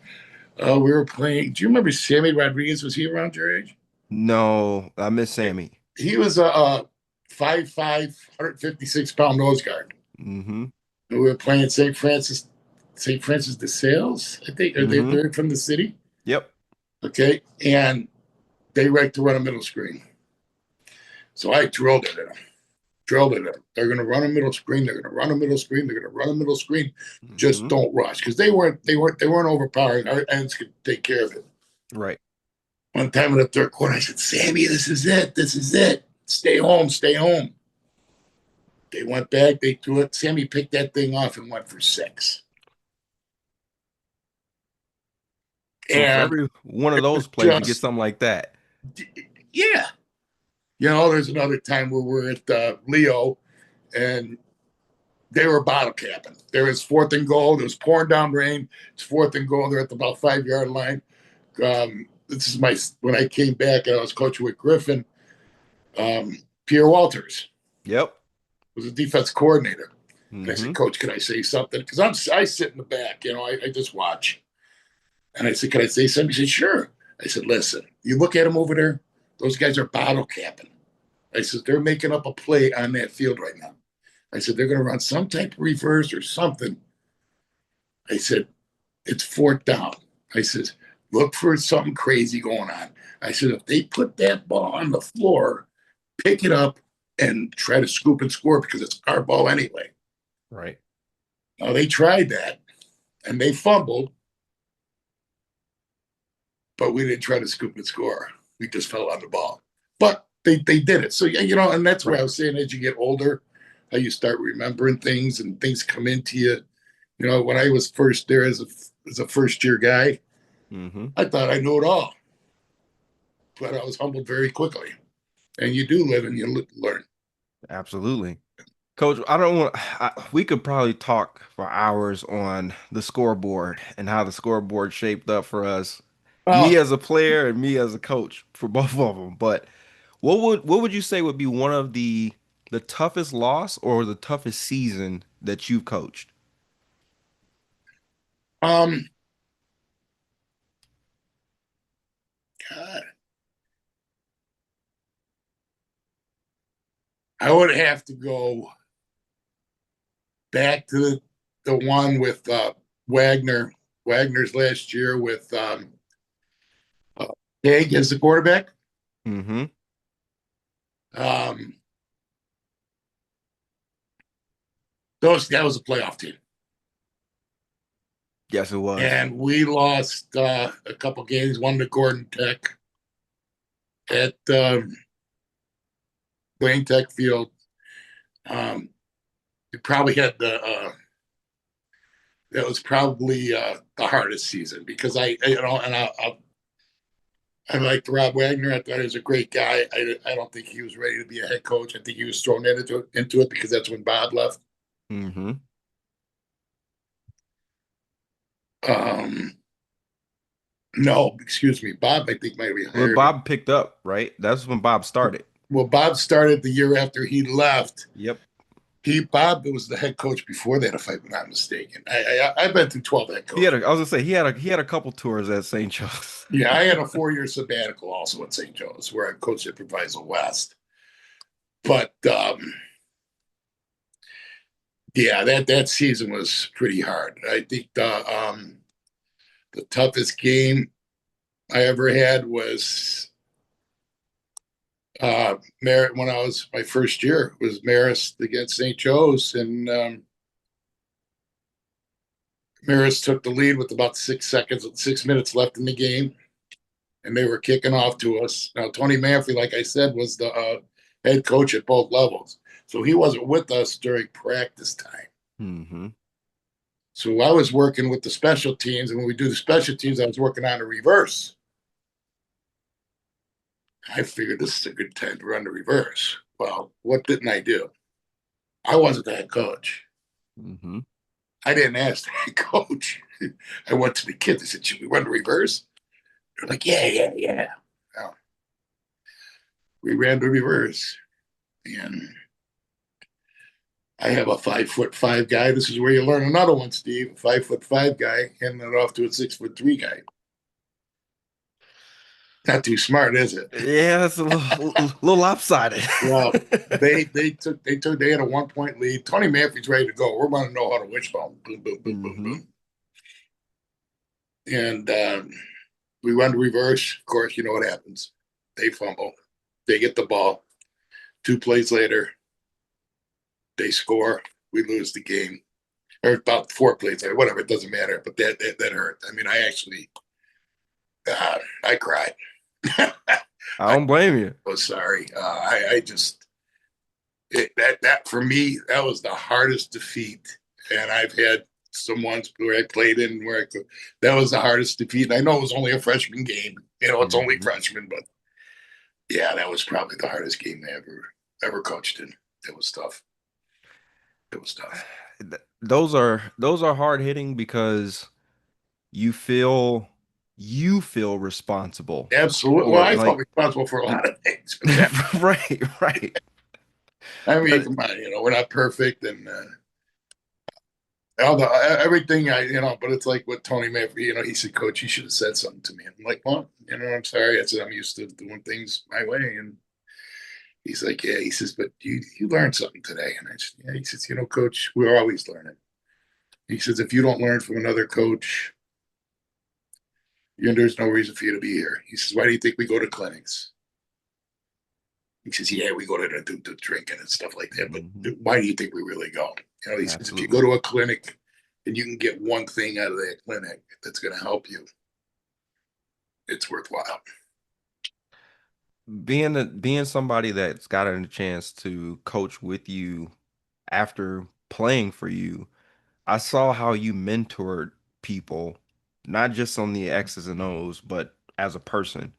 we were playing. Do you remember Sammy Rodriguez? Was he around your age? No, I miss Sammy. he was a 5'5", 156-pound nose guard. Mm-hmm. And we were playing St. Francis de Sales, I think. Are Mm-hmm. they're from the city? Yep. Okay. And they like to run a middle screen. So I drilled it at them. Drilled it at them. They're going to run a middle screen. They're going to run a middle screen. They're going to run a middle screen. Just Mm-hmm. don't rush because they weren't overpowering. Our ends could take care of it. Right. One time in the third quarter, I said, Sammy, this is it. This is it. Stay home. Stay home. They went back. They threw it. Sammy picked that thing off and went for 6. So for And every one of those plays, you get just, something like that. yeah. There's another time where we're at Leo and they were bottle capping. There was 4th and goal. It was pouring down rain. It's 4th and goal. They're at the about 5-yard line. This is when I came back and I was coaching with Griffin. Pierre Walters Yep. was a defense coordinator. And I Mm-hmm. said, Coach, can I say something? Because I sit in the back, I just watch. And I said, can I say something? He said, sure. I said, listen, you look at them over there. Those guys are bottle capping. I said, they're making up a play on that field right now. I said, they're going to run some type of reverse or something. I said, it's 4th down. I said, look for something crazy going on. I said, if they put that ball on the floor, pick it up and try to scoop and score because it's our ball anyway. Right. Now, they tried that and they fumbled, but we didn't try to scoop and score. We just fell on the ball. But they did it. So, and that's why I Right. was saying as you get older, how you start remembering things and things come into you. When I was first there as a first-year guy, Mm-hmm. I thought I knew it all. But I was humbled very quickly. And you do live and you learn. Absolutely. Coach, I don't want, we could probably talk for hours on the scoreboard and how the scoreboard shaped up for us, me Oh, as a player and me as a coach for both of them. But what would you say would be one of the toughest loss or the toughest season that you've coached? um, God, I would have to go back to the one with Wagner. Wagner's last year with uh, Haig as the quarterback. Mm-hmm. Um, that was a playoff team, Yes, it was. and we lost a couple games. One to Gordon Tech at Wayne Tech Field. We probably had that was probably the hardest season because I liked Rob Wagner. I thought he was a great guy. I don't think he was ready to be a head coach. I think he was thrown into it because that's when Bob left. Mm-hmm. Um, no, excuse me. Bob, I think might be Well, hired him. Bob picked up, right? That's when Bob started. Well, Bob started the year after he left. Yep. Bob was the head coach before that, if I'm not mistaken. I've been through 12 head He had coaches. a, I was gonna say he had a couple tours at St. Joe's. Yeah, I had a 4-year sabbatical also at St. Joe's where I coached at Proviso West. But yeah, that season was pretty hard. I think the toughest game I ever had was Merritt when I was my first year was Marist against St. Joe's, and Marist took the lead with about 6 minutes left in the game, and they were kicking off to us. Now Tony Manfrey, like I said, was the head coach at both levels, so he wasn't with us during practice time. Mm-hmm. So I was working with the special teams, and when we do the special teams, I was working on a reverse. I figured this is a good time to run the reverse. Well, what didn't I do? I wasn't the head coach. Mm-hmm. I didn't ask the head coach. I went to the kids. I said, should we run the reverse? They're like, yeah, yeah, yeah. Well, we ran the reverse. And I have a 5'5" guy. This is where you learn another one, Steve. A 5'5" guy handing it off to a 6'3" guy. Not too smart, is it? Yeah, it's a little lopsided. Well, they had a 1 point lead. Tony Matthew's ready to go. We're going to know how to wishbone. Boom, boom, boom, boom, Hmm. boom. And we run to reverse. Of course, you know what happens. They fumble. They get the ball. 2 plays later, they score. We lose the game. Or about 4 plays later, whatever. It doesn't matter. But that hurt. I mean, I cried. I I don't blame you. was sorry. I just that for me that was the hardest defeat, and I've had some ones where I played in where that was the hardest defeat. And I know it was only a freshman game. It's only Hmm. freshman, but yeah, that was probably the hardest game I ever coached in. It was tough. It was tough. Those are hard hitting because you feel you feel responsible Absolutely. Well, for I felt like responsible for a lot of things, but that right, right. I mean, But come on, we're not perfect, and all the everything but it's like what Tony Murphy, he said, Coach, you should have said something to me. I'm like, well, I'm sorry. I said I'm used to doing things my way, and he's like, yeah. He says, but you learned something today, and I said, yeah. He says, Coach, we're always learning. He says, if you don't learn from another coach, there's no reason for you to be here. He says, why do you think we go to clinics? He says, yeah, we go to the drinking and stuff like that, but mhm, why do you think we really go? He says, if you go absolutely. to a clinic and you can get one thing out of that clinic that's going to help you, it's worthwhile. Being somebody that's gotten a chance to coach with you after playing for you, I saw how you mentored people, not just on the X's and O's, but as a person.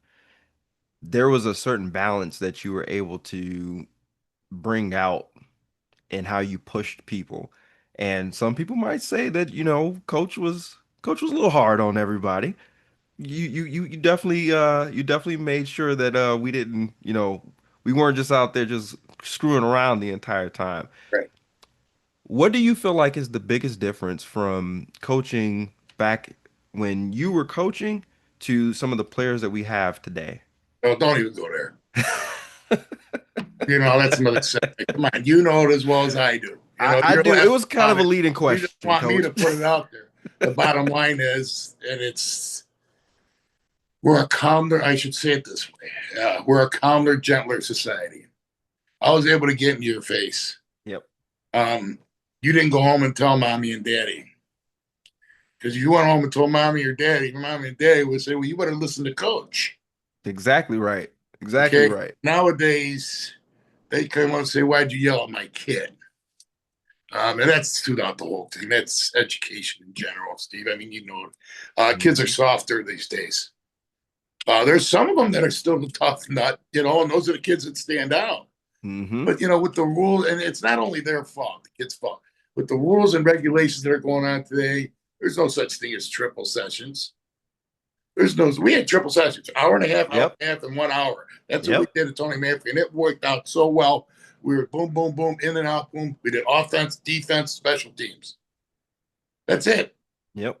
There was a certain balance that you were able to bring out in how you pushed people. And some people might say that, coach was a little hard on everybody. You definitely made sure that we didn't, we weren't just out there just screwing around the entire time. Right. What do you feel like is the biggest difference from coaching back when you were coaching to some of the players that we have today? Oh, don't even go there. That's another setback. Come on, you know it as well as I do. I You're do. It laughing was kind about of a it. leading You just question, want me coach. to put it out there. The bottom line is, and we're a calmer, I should say it this way. We're a calmer, gentler society. I was able to get in your face. Yep. Um, you didn't go home and tell mommy and daddy. Because if you went home and told mommy or daddy, mommy and daddy would say, well, you better listen to coach. Exactly right. Exactly Okay. right. Nowadays, they come up and say, why'd you yell at my kid? And that's throughout the whole thing. That's education in general, Steve. I mean, kids are Hmm. softer these days. There's some of them that are still a tough nut, and those are the kids that stand out. Hmm. But, with the rules, and it's not only their fault, the kids' fault, with the rules and regulations that are going on today, there's no such thing as triple sessions. We had triple sessions, hour Yep. and a half, and 1 hour. That's what we Yep. did at Tony Manfrey, and it worked out so well. We were boom, boom, boom, in and out, boom. We did offense, defense, special teams. That's it. Yep.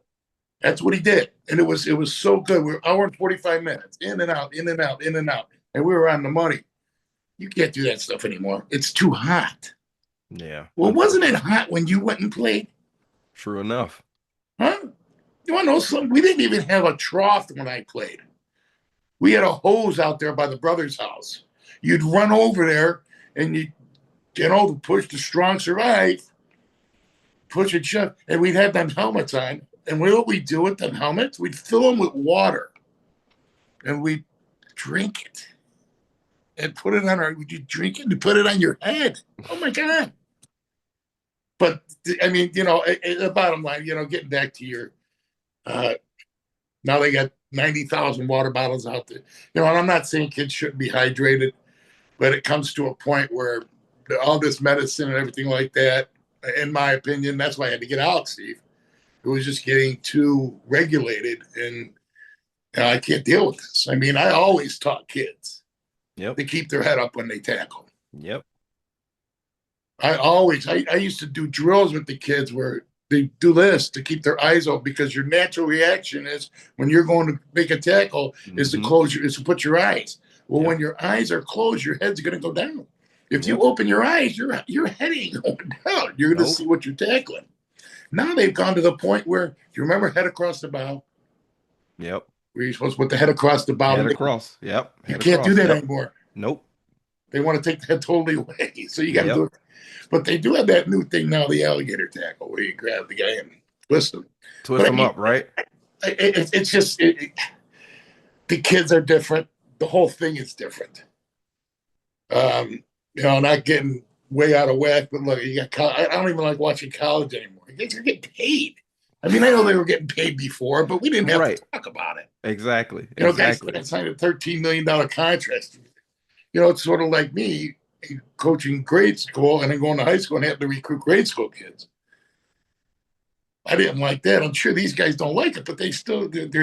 That's what he did, and it was so good. We were hour and 45 minutes, in and out, in and out, in and out, and we were on the money. You can't do that stuff anymore. It's too hot. Yeah. Well, wasn't it Unfortunately. hot when you went and played? True enough. Huh? You want to know something? We didn't even have a trough when I played. We had a hose out there by the brother's house. You'd run over there and to push the strong survive, push and shove, and we'd have them helmets on. And what we'd do with them helmets, we'd fill them with water and we'd drink it and put it on you drink it and put it on your head. Oh my God. But I mean, the bottom line, getting back to your, uh, now they got 90,000 water bottles out there. And I'm not saying kids shouldn't be hydrated, but it comes to a point where all this medicine and everything like that, in my opinion, that's why I had to get out, Steve. It was just getting too regulated, and I can't deal with this. I mean, I always taught kids Yep. to keep their head up when they tackle. Yep. I used to do drills with the kids where they do this to keep their eyes open, because your natural reaction is when you're going to make a tackle is to Mm-hmm. close is to put your eyes. Well, Yep. when your eyes are closed, your head's going to go down. If you Yep. open your eyes, your head ain't going down. You're going to Nope. see what you're tackling. Now they've gone to the point where, do you remember head across the bow? Yep. Where you're supposed to put the head across the bow. Head across. Yep. You Head can't do across. that Yep. anymore. Nope. They want to take that totally away. So you got to do Yep. it. But they do have that new thing now, the alligator tackle, where you grab the guy and twist him. Twist But I them mean, up, right? it's just the kids are different. The whole thing is different. Not getting way out of whack. But look, I don't even like watching college anymore. You're getting paid. I mean, I know they were getting paid before, but we didn't have to Right. talk about it. Exactly. Guys Exactly. that signed a $13 million contract. It's sort of like me coaching grade school and then going to high school and having to recruit grade school kids. I didn't like that. I'm sure these guys don't like it, but they're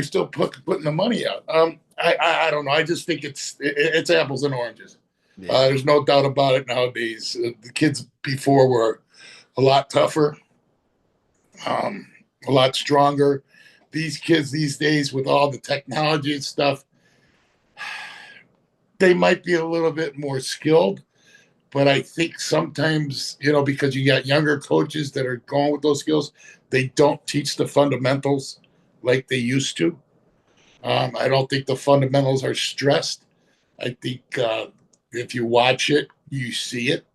still putting the money out. I don't know. I just think it's apples and oranges. Yeah. There's no doubt about it nowadays. The kids before were a lot tougher, a lot stronger. These kids these days, with all the technology and stuff, they might be a little bit more skilled. But I think sometimes, because you got younger coaches that are going with those skills, they don't teach the fundamentals like they used to. I don't think the fundamentals are stressed. I think if you watch it, you see it.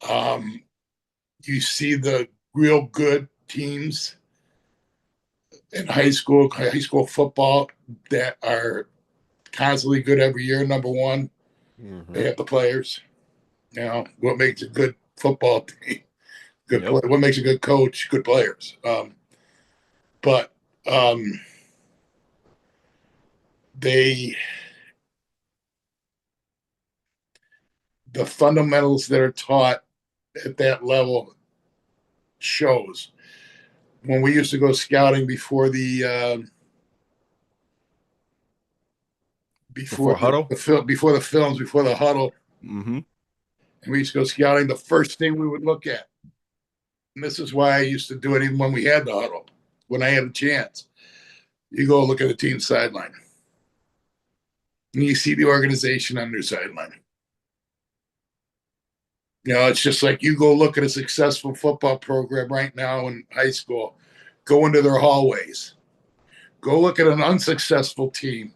Um, you see the real good teams in high school football that are constantly good every year. Number one, they Mm-hmm. have the players. What makes a good football team? Good Yep. play. What makes a good coach? Good players. But they the fundamentals that are taught at that level shows. When we used to go scouting before Before huddle. before the films, before the huddle, Mm-hmm. and we used to go scouting, the first thing we would look at, and this is why I used to do it even when we had the huddle, when I had a chance. You go look at the team sideline, and you see the organization on their sideline. It's just like you go look at a successful football program right now in high school, go into their hallways, go look at an unsuccessful team.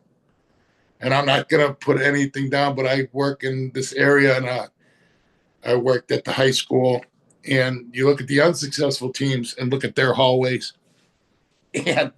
And I'm not going to put anything down, but I work in this area and I worked at the high school. And you look at the unsuccessful teams and look at their hallways, and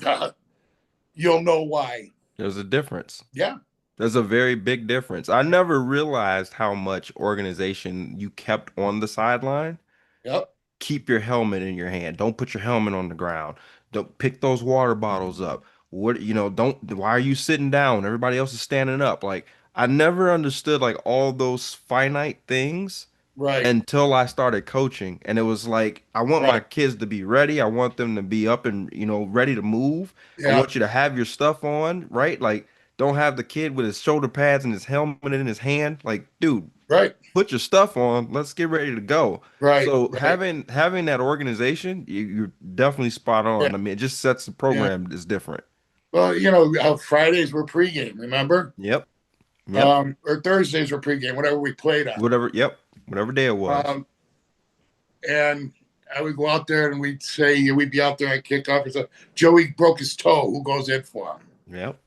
you'll know why. There's a difference. Yeah. There's a very big difference. I never realized how much organization you kept on the sideline. Yep. Keep your helmet in your hand. Don't put your helmet on the ground. Don't pick those water bottles up. Don't, why are you sitting down? Everybody else is standing up. Like, I never understood like all those finite things Right. until I started coaching. And it was like, I want my Right. kids to be ready. I want them to be up and, ready to move. I Yeah. want you to have your stuff on, right? Like, don't have the kid with his shoulder pads and his helmet in his hand. Like, dude, Right. put your stuff on. Let's get ready to go. Right. So Right. having that organization, you're definitely spot Yeah. on. I mean, it just sets the Yeah. program is different. Well, Fridays were pregame, remember? Yep. Yep. Or Thursdays were pregame, whatever we played on. Whatever. Yep. Whatever day it was. And I would go out there and we'd be out there on kickoff. And so Joey broke his toe. Who goes in for him? Yep.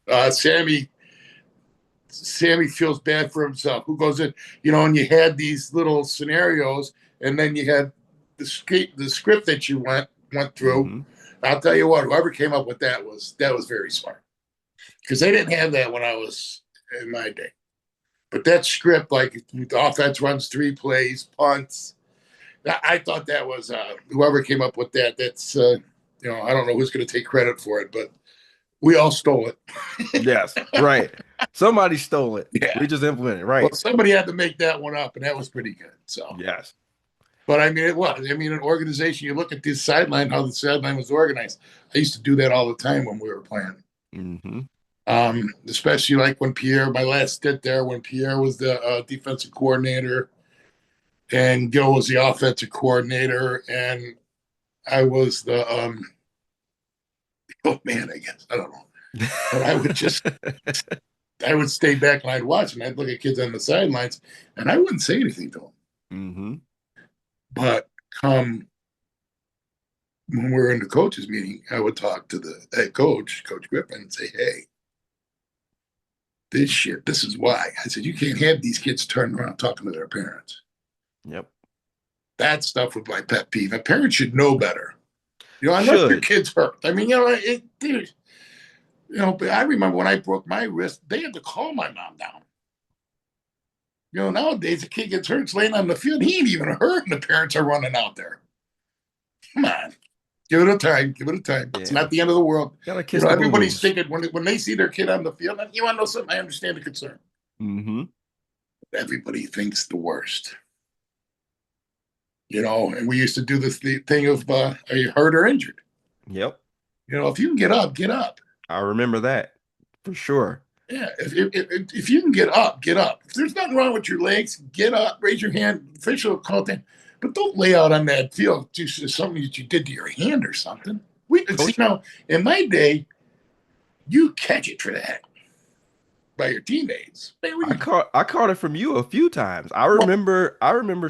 Sammy feels bad for himself. Who goes in? And you had these little scenarios, and then you had the script that you went through. Mm-hmm. I'll tell you what, whoever came up with that was very smart, because they didn't have that when I was in my day. But that script, like the offense runs 3 plays, punts. I thought that was whoever came up with that. That's I don't know who's going to take credit for it, but we all stole it. Yes. Right. Somebody stole it. Yeah. We just implemented it. Well, Right. somebody had to make that one up, and that was pretty good. So, Yes. but I mean, it was. I mean, an organization. You look at this sideline, how the sideline was organized. I used to do that all the time when we were playing. Mm-hmm. Especially like when my last stint there, when Pierre was the defensive coordinator and Gil was the offensive coordinator, and I was the oh man, I guess I don't know, but I would stay back and I'd watch, and I'd look at kids on the sidelines, and I wouldn't say anything to them. Mm-hmm. But come when we were in the coaches meeting, I would talk to the head coach, Coach Griffin, and say, "Hey, this shit, this is why." I said, "You can't have these kids turning around talking to their parents." Yep. That stuff was my pet peeve. A parent should know better. Unless your Should. kid's hurt. I mean, dude, but I remember when I broke my wrist, they had to call my mom down. Nowadays a kid gets hurt, it's laying on the field. He ain't even hurt, and the parents are running out there. Come on, give it a time. Give it a time. It's Yeah. not the end of the world. Gotta kiss the Everybody's boo-boos. thinking when they see their kid on the field. And you want to know something? I understand the concern. Mm-hmm. Everybody thinks the worst. And we used to do this thing of are you hurt or injured? Yep. If you can get up, get up. I remember that for sure. Yeah, if you can get up, get up. If there's nothing wrong with your legs, get up, raise your hand. Official will call it. But don't lay out on that field due to something that you did to your hand or something. Coach, In my day, you catch it for that by your teammates. I caught it from you a few times. I remember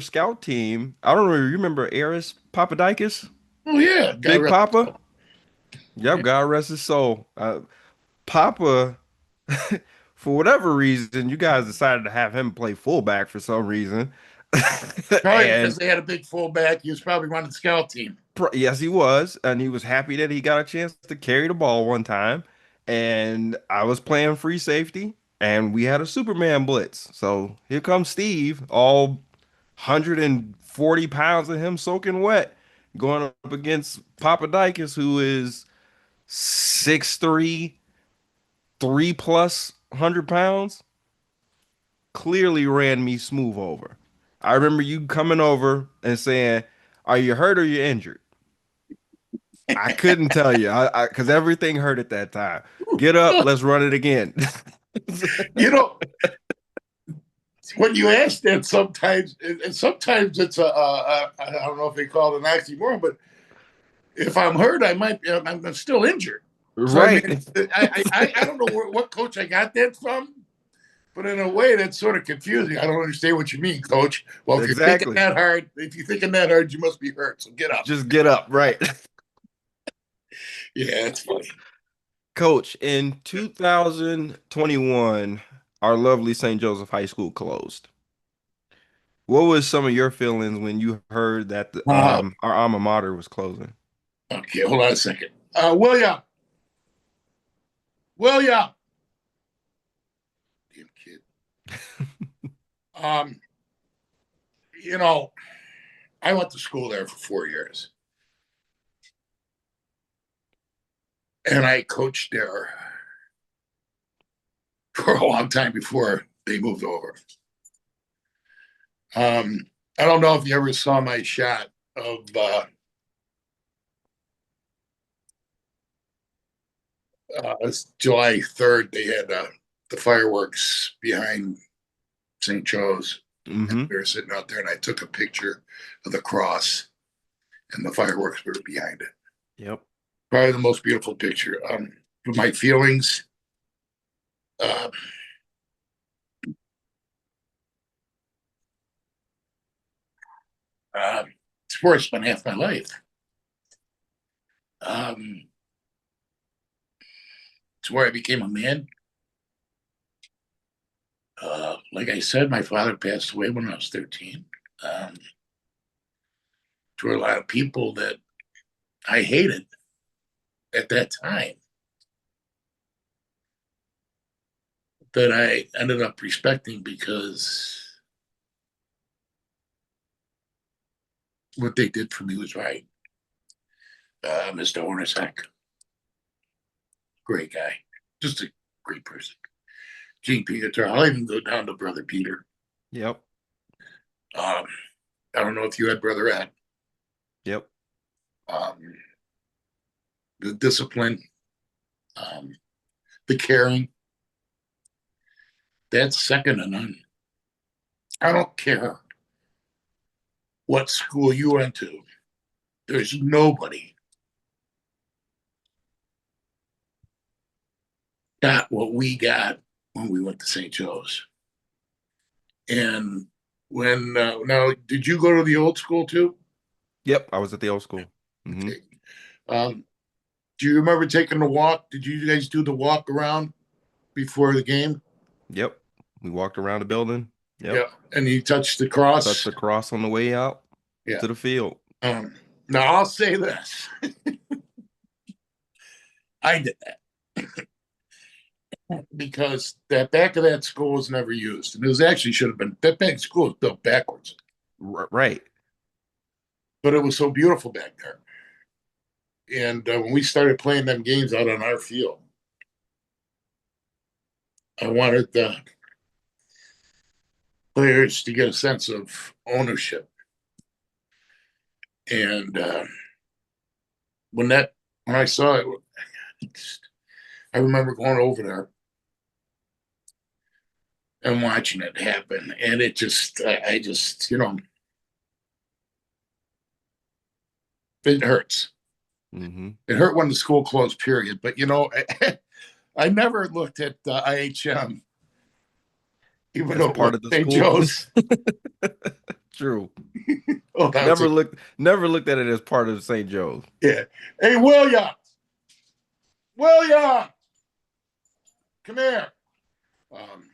scout team. I don't know. You remember Eris Papadakis? Oh yeah, Big Papa? Yep, yeah. God rest his soul. Papa, for whatever reason, you guys decided to have him play fullback for some reason. Probably because And they had a big fullback. He was probably running the scout team. yes, he was, and he was happy that he got a chance to carry the ball one time. And I was playing free safety, and we had a Superman blitz. So here comes Steve, all 140 pounds of him soaking wet, going up against Papadakis, who is 6'3", 3+100 pounds. Clearly ran me smooth over. I remember you coming over and saying, "Are you hurt or you injured?" I couldn't tell you, because everything hurt at that time. Get up, let's run it again. you know, when you ask that, sometimes, and sometimes it's I don't know if they call it an oxymoron, but if I'm hurt, I'm still injured. So I Right. mean, I don't know what coach I got that from, but in a way that's sort of confusing. I don't understand what you mean, coach. Well, if you're thinking Exactly. that hard, you must be hurt. So get up. Just get up. Right. Yeah, it's funny. Coach, in 2021, our lovely St. Joseph High School closed. What was some of your feelings when you heard that our alma mater was closing? Okay, hold on a second. William, damn kid. Um, you know, I went to school there for 4 years, and I coached there for a long time before they moved over. I don't know if you ever saw my shot of July 3rd. They had the fireworks behind St. Joe's. Mm-hmm. We were sitting out there, and I took a picture of the cross, and the fireworks were behind it. Yep. Probably the most beautiful picture. My feelings. Uh, it's where I spent half my life. It's where I became a man. Like I said, my father passed away when I was 13. There were a lot of people that I hated at that time that I ended up respecting because what they did for me was right. Mr. Hornacek, great guy, just a great person. Gene Peter, I'll even go down to Brother Peter. Yep. I don't know if you had Brother Ed. Yep. The discipline, the caring, that's second to none. I don't care what school you went to. There's nobody got what we got when we went to St. Joe's. And when now, did you go to the old school too? Yep, I was at the old school. Hmm. Okay. Um, do you remember taking the walk? Did you guys do the walk around before the game? Yep. We walked around the building. Yep. Yeah. And you touched the Touched cross? the cross on the way out Yeah. to the field. Um, now I'll say this. I did that because that back of that school was never used. And it was actually should have been that back school was built backwards. Right. But it was so beautiful back there. And when we started playing them games out on our field, I wanted the players to get a sense of ownership. And when that when I saw it, I remember going over there and watching it happen, and it just I just it hurts. Hmm. It hurt when the school closed. Period. But I never looked at IHM, even As though it was part of the St. school. Joe's. True. Oh, that was Never looked at it as part of St. Joe's. yeah. Hey, William, come here. Um,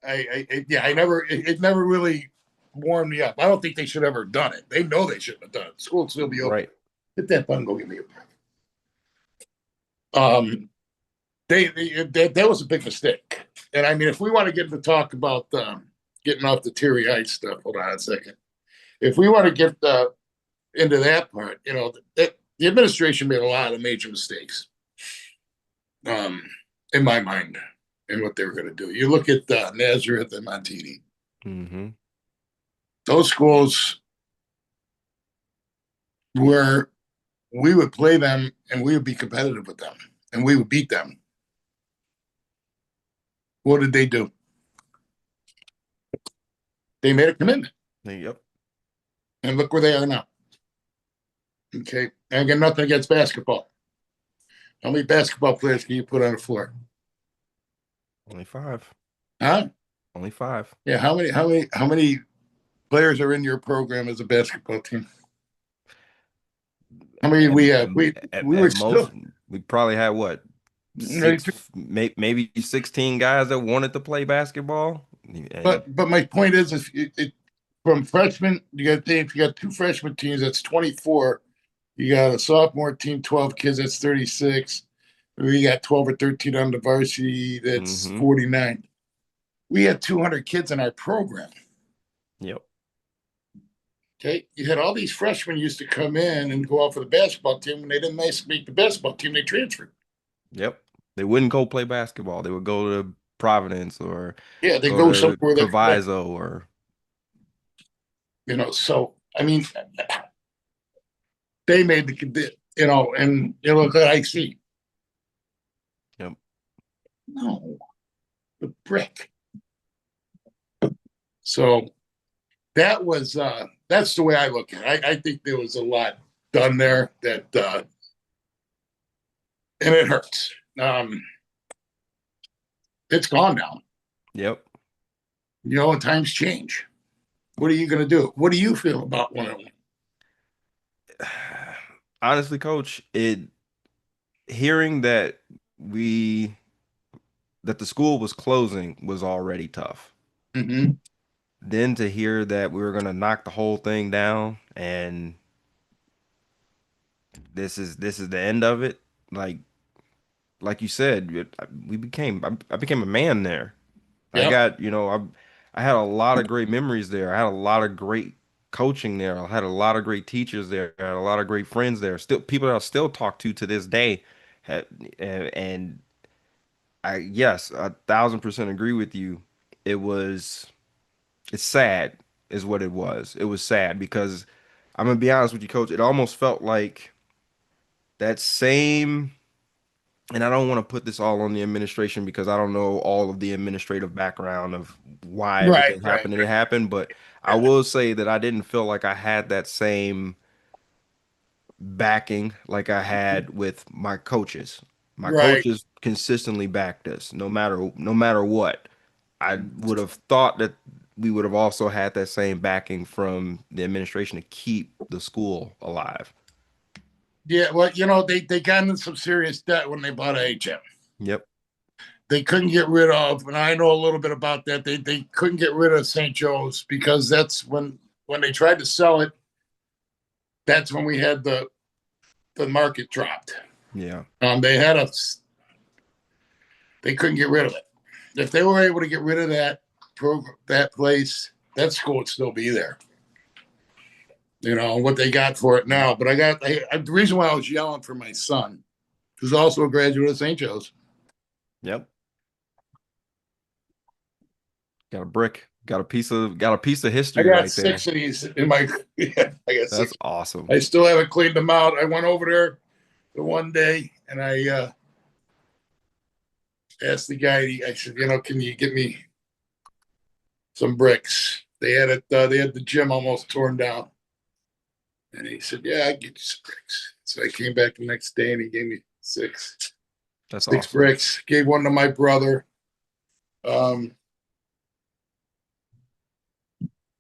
I never, it never really warmed me up. I don't think they should have ever done it. They know they shouldn't have done it. School will still be open. Right. Hit that button, go give me a break. Um, that was a big mistake. And I mean, if we want to get to talk about getting off the teary eyed stuff, hold on a second. If we want to get into that part, the administration made a lot of major mistakes, um, in my mind, in what they were going to do. You look at Nazareth and Montini; Hmm. those schools were we would play them and we would be competitive with them and we would beat them. What did they do? They made a commitment, Yep. and look where they are now. Okay, and again, nothing against basketball. How many basketball players can you put on the floor? Only five. Huh? Only five. Yeah. How many players are in your program as a basketball team? How many At, we at, have? We were at most, still we probably had what, maybe 16 guys that wanted to play basketball. And but my point is, if from freshmen, you got to think if you got two freshman teams, that's 24. You got a sophomore team, 12 kids, that's 36. We got 12 or 13 on the varsity, that's hmm 49. We had 200 kids in our program. Yep. Okay, you had all these freshmen used to come in and go out for the basketball team. When they didn't make the basketball team, they transferred. Yep. They wouldn't go play basketball. They would go to Providence or Yeah, they go go to somewhere that Proviso or So I mean, they made and look at IC. yep. No, the brick. So that's the way I look at it. I think there was a lot done there that and it hurts. It's gone now. Yep. And times change. What are you going to do? What do you feel about one on one? Honestly, coach, it hearing we that the school was closing was already tough. Mm-hmm. Then to hear that we were gonna knock the whole thing down and this is the end of it, like you said, I became a man there. I Yep. got, I had a lot of great memories there. I had a lot of great coaching there. I had a lot of great teachers there. I had a lot of great friends there. Still people that I still talk to this day. Had, and yes, 1,000% agree with you. It was, it's sad, is what it was. It was sad because I'm gonna be honest with you, coach. It almost felt like that same, and I don't want to put this all on the administration because I don't know all of the administrative background of why Right, everything right, happened and it right. happened, but I Yeah. will say that I didn't feel like I had that same. backing like I had with my coaches. My Right. coaches consistently backed us, no matter what. I would have thought that we would have also had that same backing from the administration to keep the school alive. Yeah, well, they got into some serious debt when they bought HM. Yep. They couldn't get rid of, and I know a little bit about that. They couldn't get rid of St. Joe's because that's when they tried to sell it. That's when we had the market dropped. Yeah. They had a they couldn't get rid of it. If they were able to get rid of that program, that place, that school would still be there. What they got for it now. But the reason why I was yelling for my son, who's also a graduate of St. Joe's. Yep. Got a brick. Got a piece of I history got right there. 6 of these in my. Yeah, I got That's 6. awesome. I still haven't cleaned them out. I went over there the one day and I asked the guy. I said, can you get me some bricks? They had it. They had the gym almost torn down, and he said, "Yeah, I get you some bricks." So I came back the next day and he gave me six That's six awesome. bricks. Gave one to my brother. Um,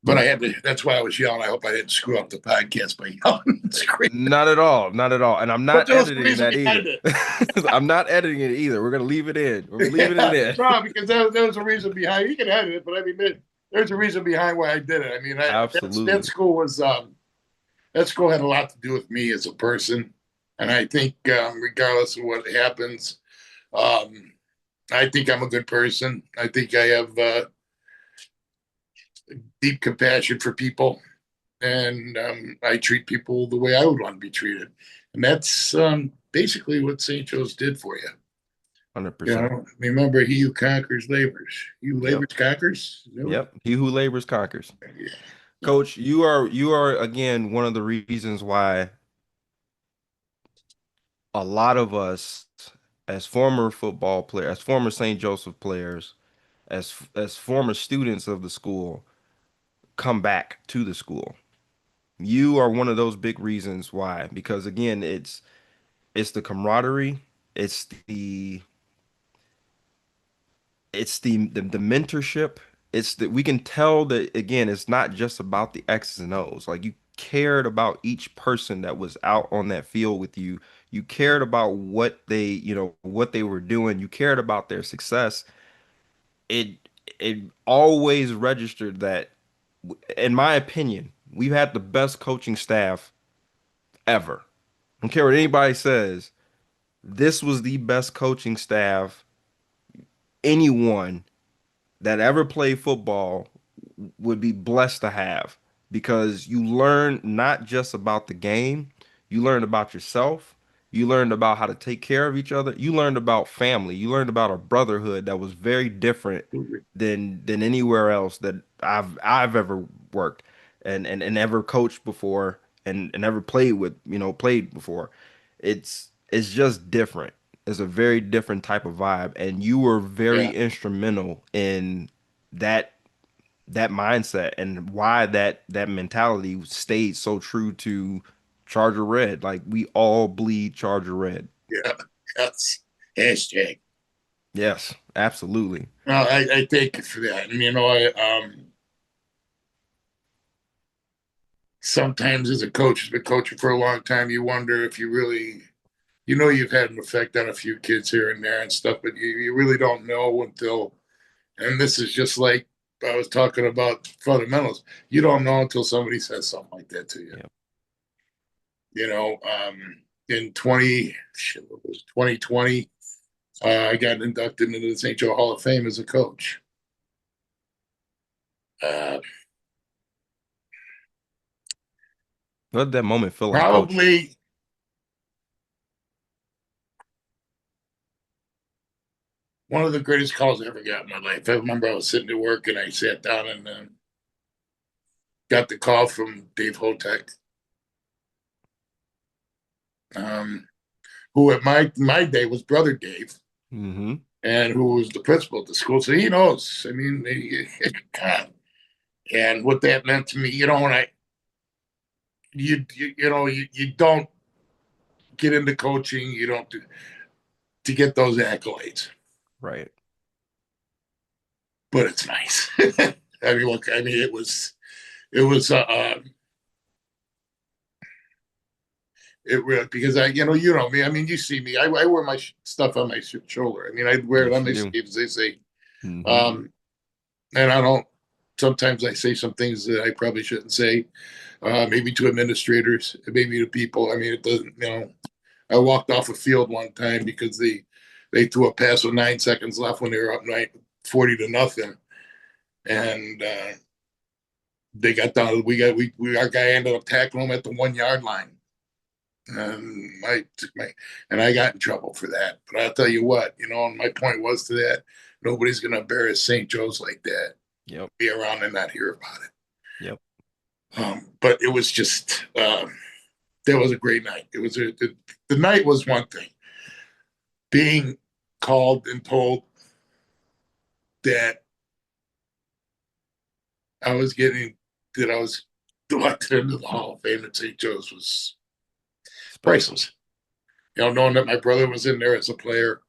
but I had to. That's why I was yelling. I hope I didn't screw up the podcast by yelling and screaming. Not at all. Not at all. And I'm But not there was a editing reason that behind either. it. I'm not editing it either. We're gonna leave it in. We're leaving it Yeah, in. no, because there was a reason behind. You can edit it, but I mean, there's a reason behind why I did it. I mean, that Absolutely. school was that school had a lot to do with me as a person, and I think regardless of what happens, um, I think I'm a good person. I think I have deep compassion for people, and I treat people the way I would want to be treated, and that's basically what St. Joe's did for you. 100%. Remember, he who conquers labors. He who Yep. labors conquers. Yep. He who labors conquers. Yeah. Coach, you are again one of the reasons why a lot of us as former football players, as former St. Joseph players, as former students of the school come back to the school. You are one of those big reasons why, because again, it's the camaraderie, it's the mentorship. It's that we can tell that again, it's not just about the X's and O's. Like you cared about each person that was out on that field with you. You cared about what they were doing. You cared about their success. It always registered that, in my opinion, we've had the best coaching staff ever. I don't care what anybody says. This was the best coaching staff anyone that ever played football would be blessed to have, because you learn not just about the game, you learned about yourself, you learned about how to take care of each other, you learned about family, you learned about a brotherhood that was very different than anywhere else that I've ever worked and ever coached before and ever played before. It's just different. It's a very different type of vibe, and you were very Yeah. instrumental in that that mindset and why that mentality stayed so true to Charger Red. Like we all bleed Charger Red. Yeah. Yes. Hashtag. Yes, absolutely. No, I thank you for that. And sometimes as a coach who's been coaching for a long time, you wonder if you really, you've had an effect on a few kids here and there and stuff, but you really don't know until, and this is just like I was talking about fundamentals. You don't know until somebody says something like that to you. Yeah. You know, in 2020, I got inducted into the St. Joe Hall of Fame as a coach. Uh, What did that moment feel like, Coach? Probably one of the greatest calls I ever got in my life. I remember I was sitting at work and I sat down and got the call from Dave Hotek, um, who at my day was brother Dave, Mm-hmm. and who was the principal at the school. So he knows. I mean, God. And what that meant to me, when you don't get into coaching. You don't do, to get those accolades, Right. but it's nice. I mean, look, I mean, it was it really, because you know me. I mean, you see me. I wear my stuff on my shoulder. I mean, I wear it Yes, on you my do. sleeves. They say, Hmm. um, and I don't. Sometimes I say some things that I probably shouldn't say. Maybe to administrators, maybe to people. I mean, it doesn't. You know, I walked off a field one time because they threw a pass with 9 seconds left when they were up 40-0, and they got down. We our guy ended up tackling him at the 1 yard line, and and I got in trouble for that. But I'll tell you what, and my point was to that, nobody's going to embarrass St. Joe's like that. Yep. Be around and not hear about it. Yep. But it was just that was a great night. It was the night was one thing. Being called and told that I was getting that I was elected into the Hall of Fame at St. Joe's was Special. priceless. Knowing that my brother was in there as a player,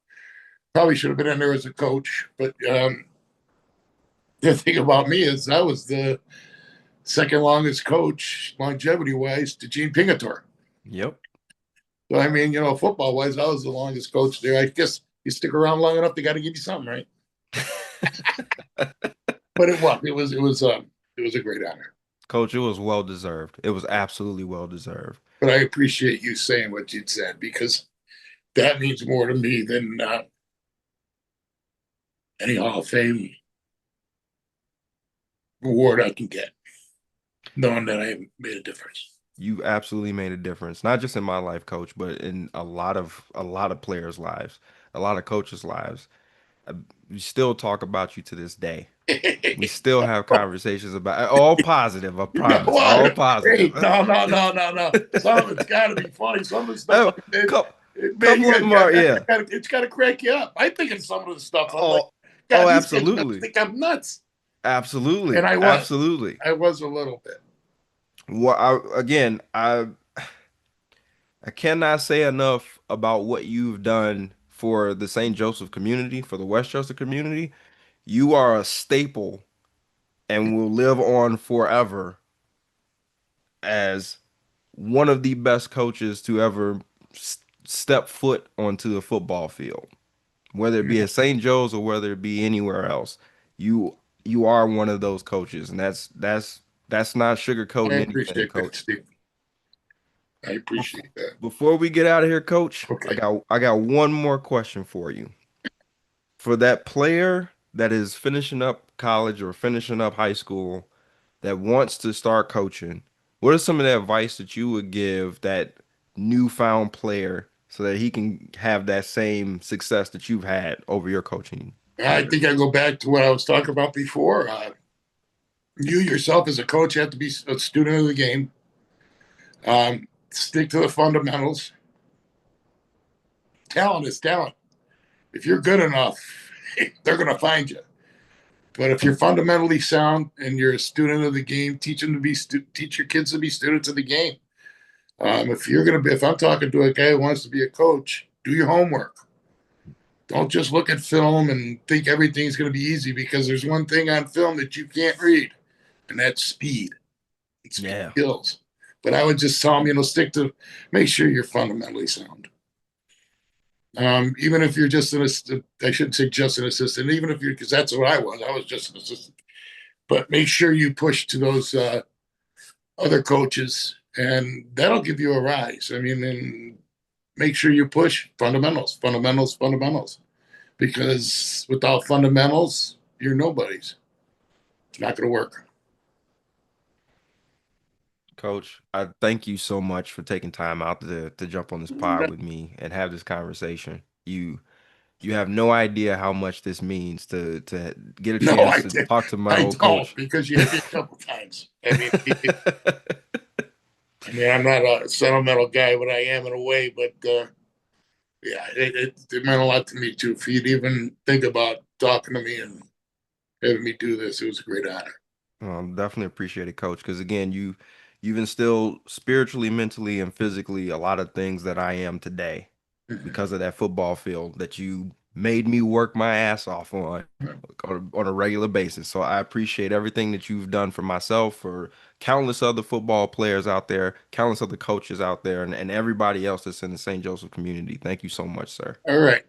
probably should have been in there as a coach. But the thing about me is I was the second longest coach, longevity wise, to Gene Pingator. Yep. So I mean, football wise, I was the longest coach there. I guess you stick around long enough, they got to give you something, right? But it was a great honor. Coach, it was well deserved. It was absolutely well deserved. But I appreciate you saying what you said, because that means more to me than any Hall of Fame award I can get, knowing that I made a difference. You absolutely made a difference, not just in my life, coach, but in a lot of players' lives, a lot of coaches' lives. Uh, We still talk about you to this day. We still have conversations about all positive, I promise, all What? positive. Hey, no, no, no, no, no. Some of it's got to be funny. Some of the stuff I Oh, did, couple, man, couple of them are, yeah. it's got to crack you up. I think of some of the stuff. I'm like, Oh, oh, God, these guys must absolutely. think I'm nuts, and Absolutely. Absolutely. I was a little bit. Well, again, I cannot say enough about what you've done for the St. Joseph community, for the Westchester community. You are a staple and will live on forever as one of the best coaches to ever step foot onto a football field, whether it be at St. Joe's or whether it be anywhere else. You you are one of those coaches, and that's not I sugarcoating anything, appreciate that, coach. Steve. I Bef- appreciate that. Before we get out of here, coach, I Okay. got I got one more question for you. For that player that is finishing up college or finishing up high school that wants to start coaching, what are some of the advice that you would give that newfound player so that he can have that same success that you've had over your coaching I career? think I go back to what I was talking about before. You yourself as a coach have to be a student of the game. Stick to the fundamentals. Talent is talent. If you're good enough, they're going to find you. But if you're fundamentally sound and you're a student of the game, teach your kids to be students of the game. If I'm talking to a guy who wants to be a coach, do your homework. Don't just look at film and think everything's going to be easy, because there's one thing on film that you can't read, and that's speed. And speed Yeah. kills. But I would just tell them, make sure you're fundamentally sound. Even if you're just I shouldn't say just an assistant, even if because that's what I was. I was just an assistant. But make sure you push to those other coaches, and that'll give you a rise. I mean, and make sure you push fundamentals, fundamentals, fundamentals, because without fundamentals, you're nobody's. It's not going to work. Coach, I thank you so much for taking time out to jump on this pod with me and have this conversation. You have no idea how much this means to get a No, chance to talk to my I old don't, coach. because you hit me a couple times. I mean, I'm not a sentimental guy, but I am in a way. But yeah, it meant a lot to me too. For you to even think about talking to me and having me do this, it was a great honor. Definitely appreciate it, coach, because again, You've instilled spiritually, mentally, and physically a lot of things that I am today because of that football field that you made me work my ass off on a regular basis. So I appreciate everything that you've done for myself, for countless other football players out there, countless other coaches out there, and everybody else that's in the St. Joseph community. Thank you so much, sir. All right.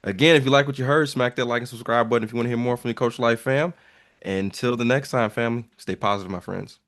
Again, if you like what you heard, smack that like and subscribe button if you want to hear more from the Coach Life fam. Until the next time, family, stay positive, my friends.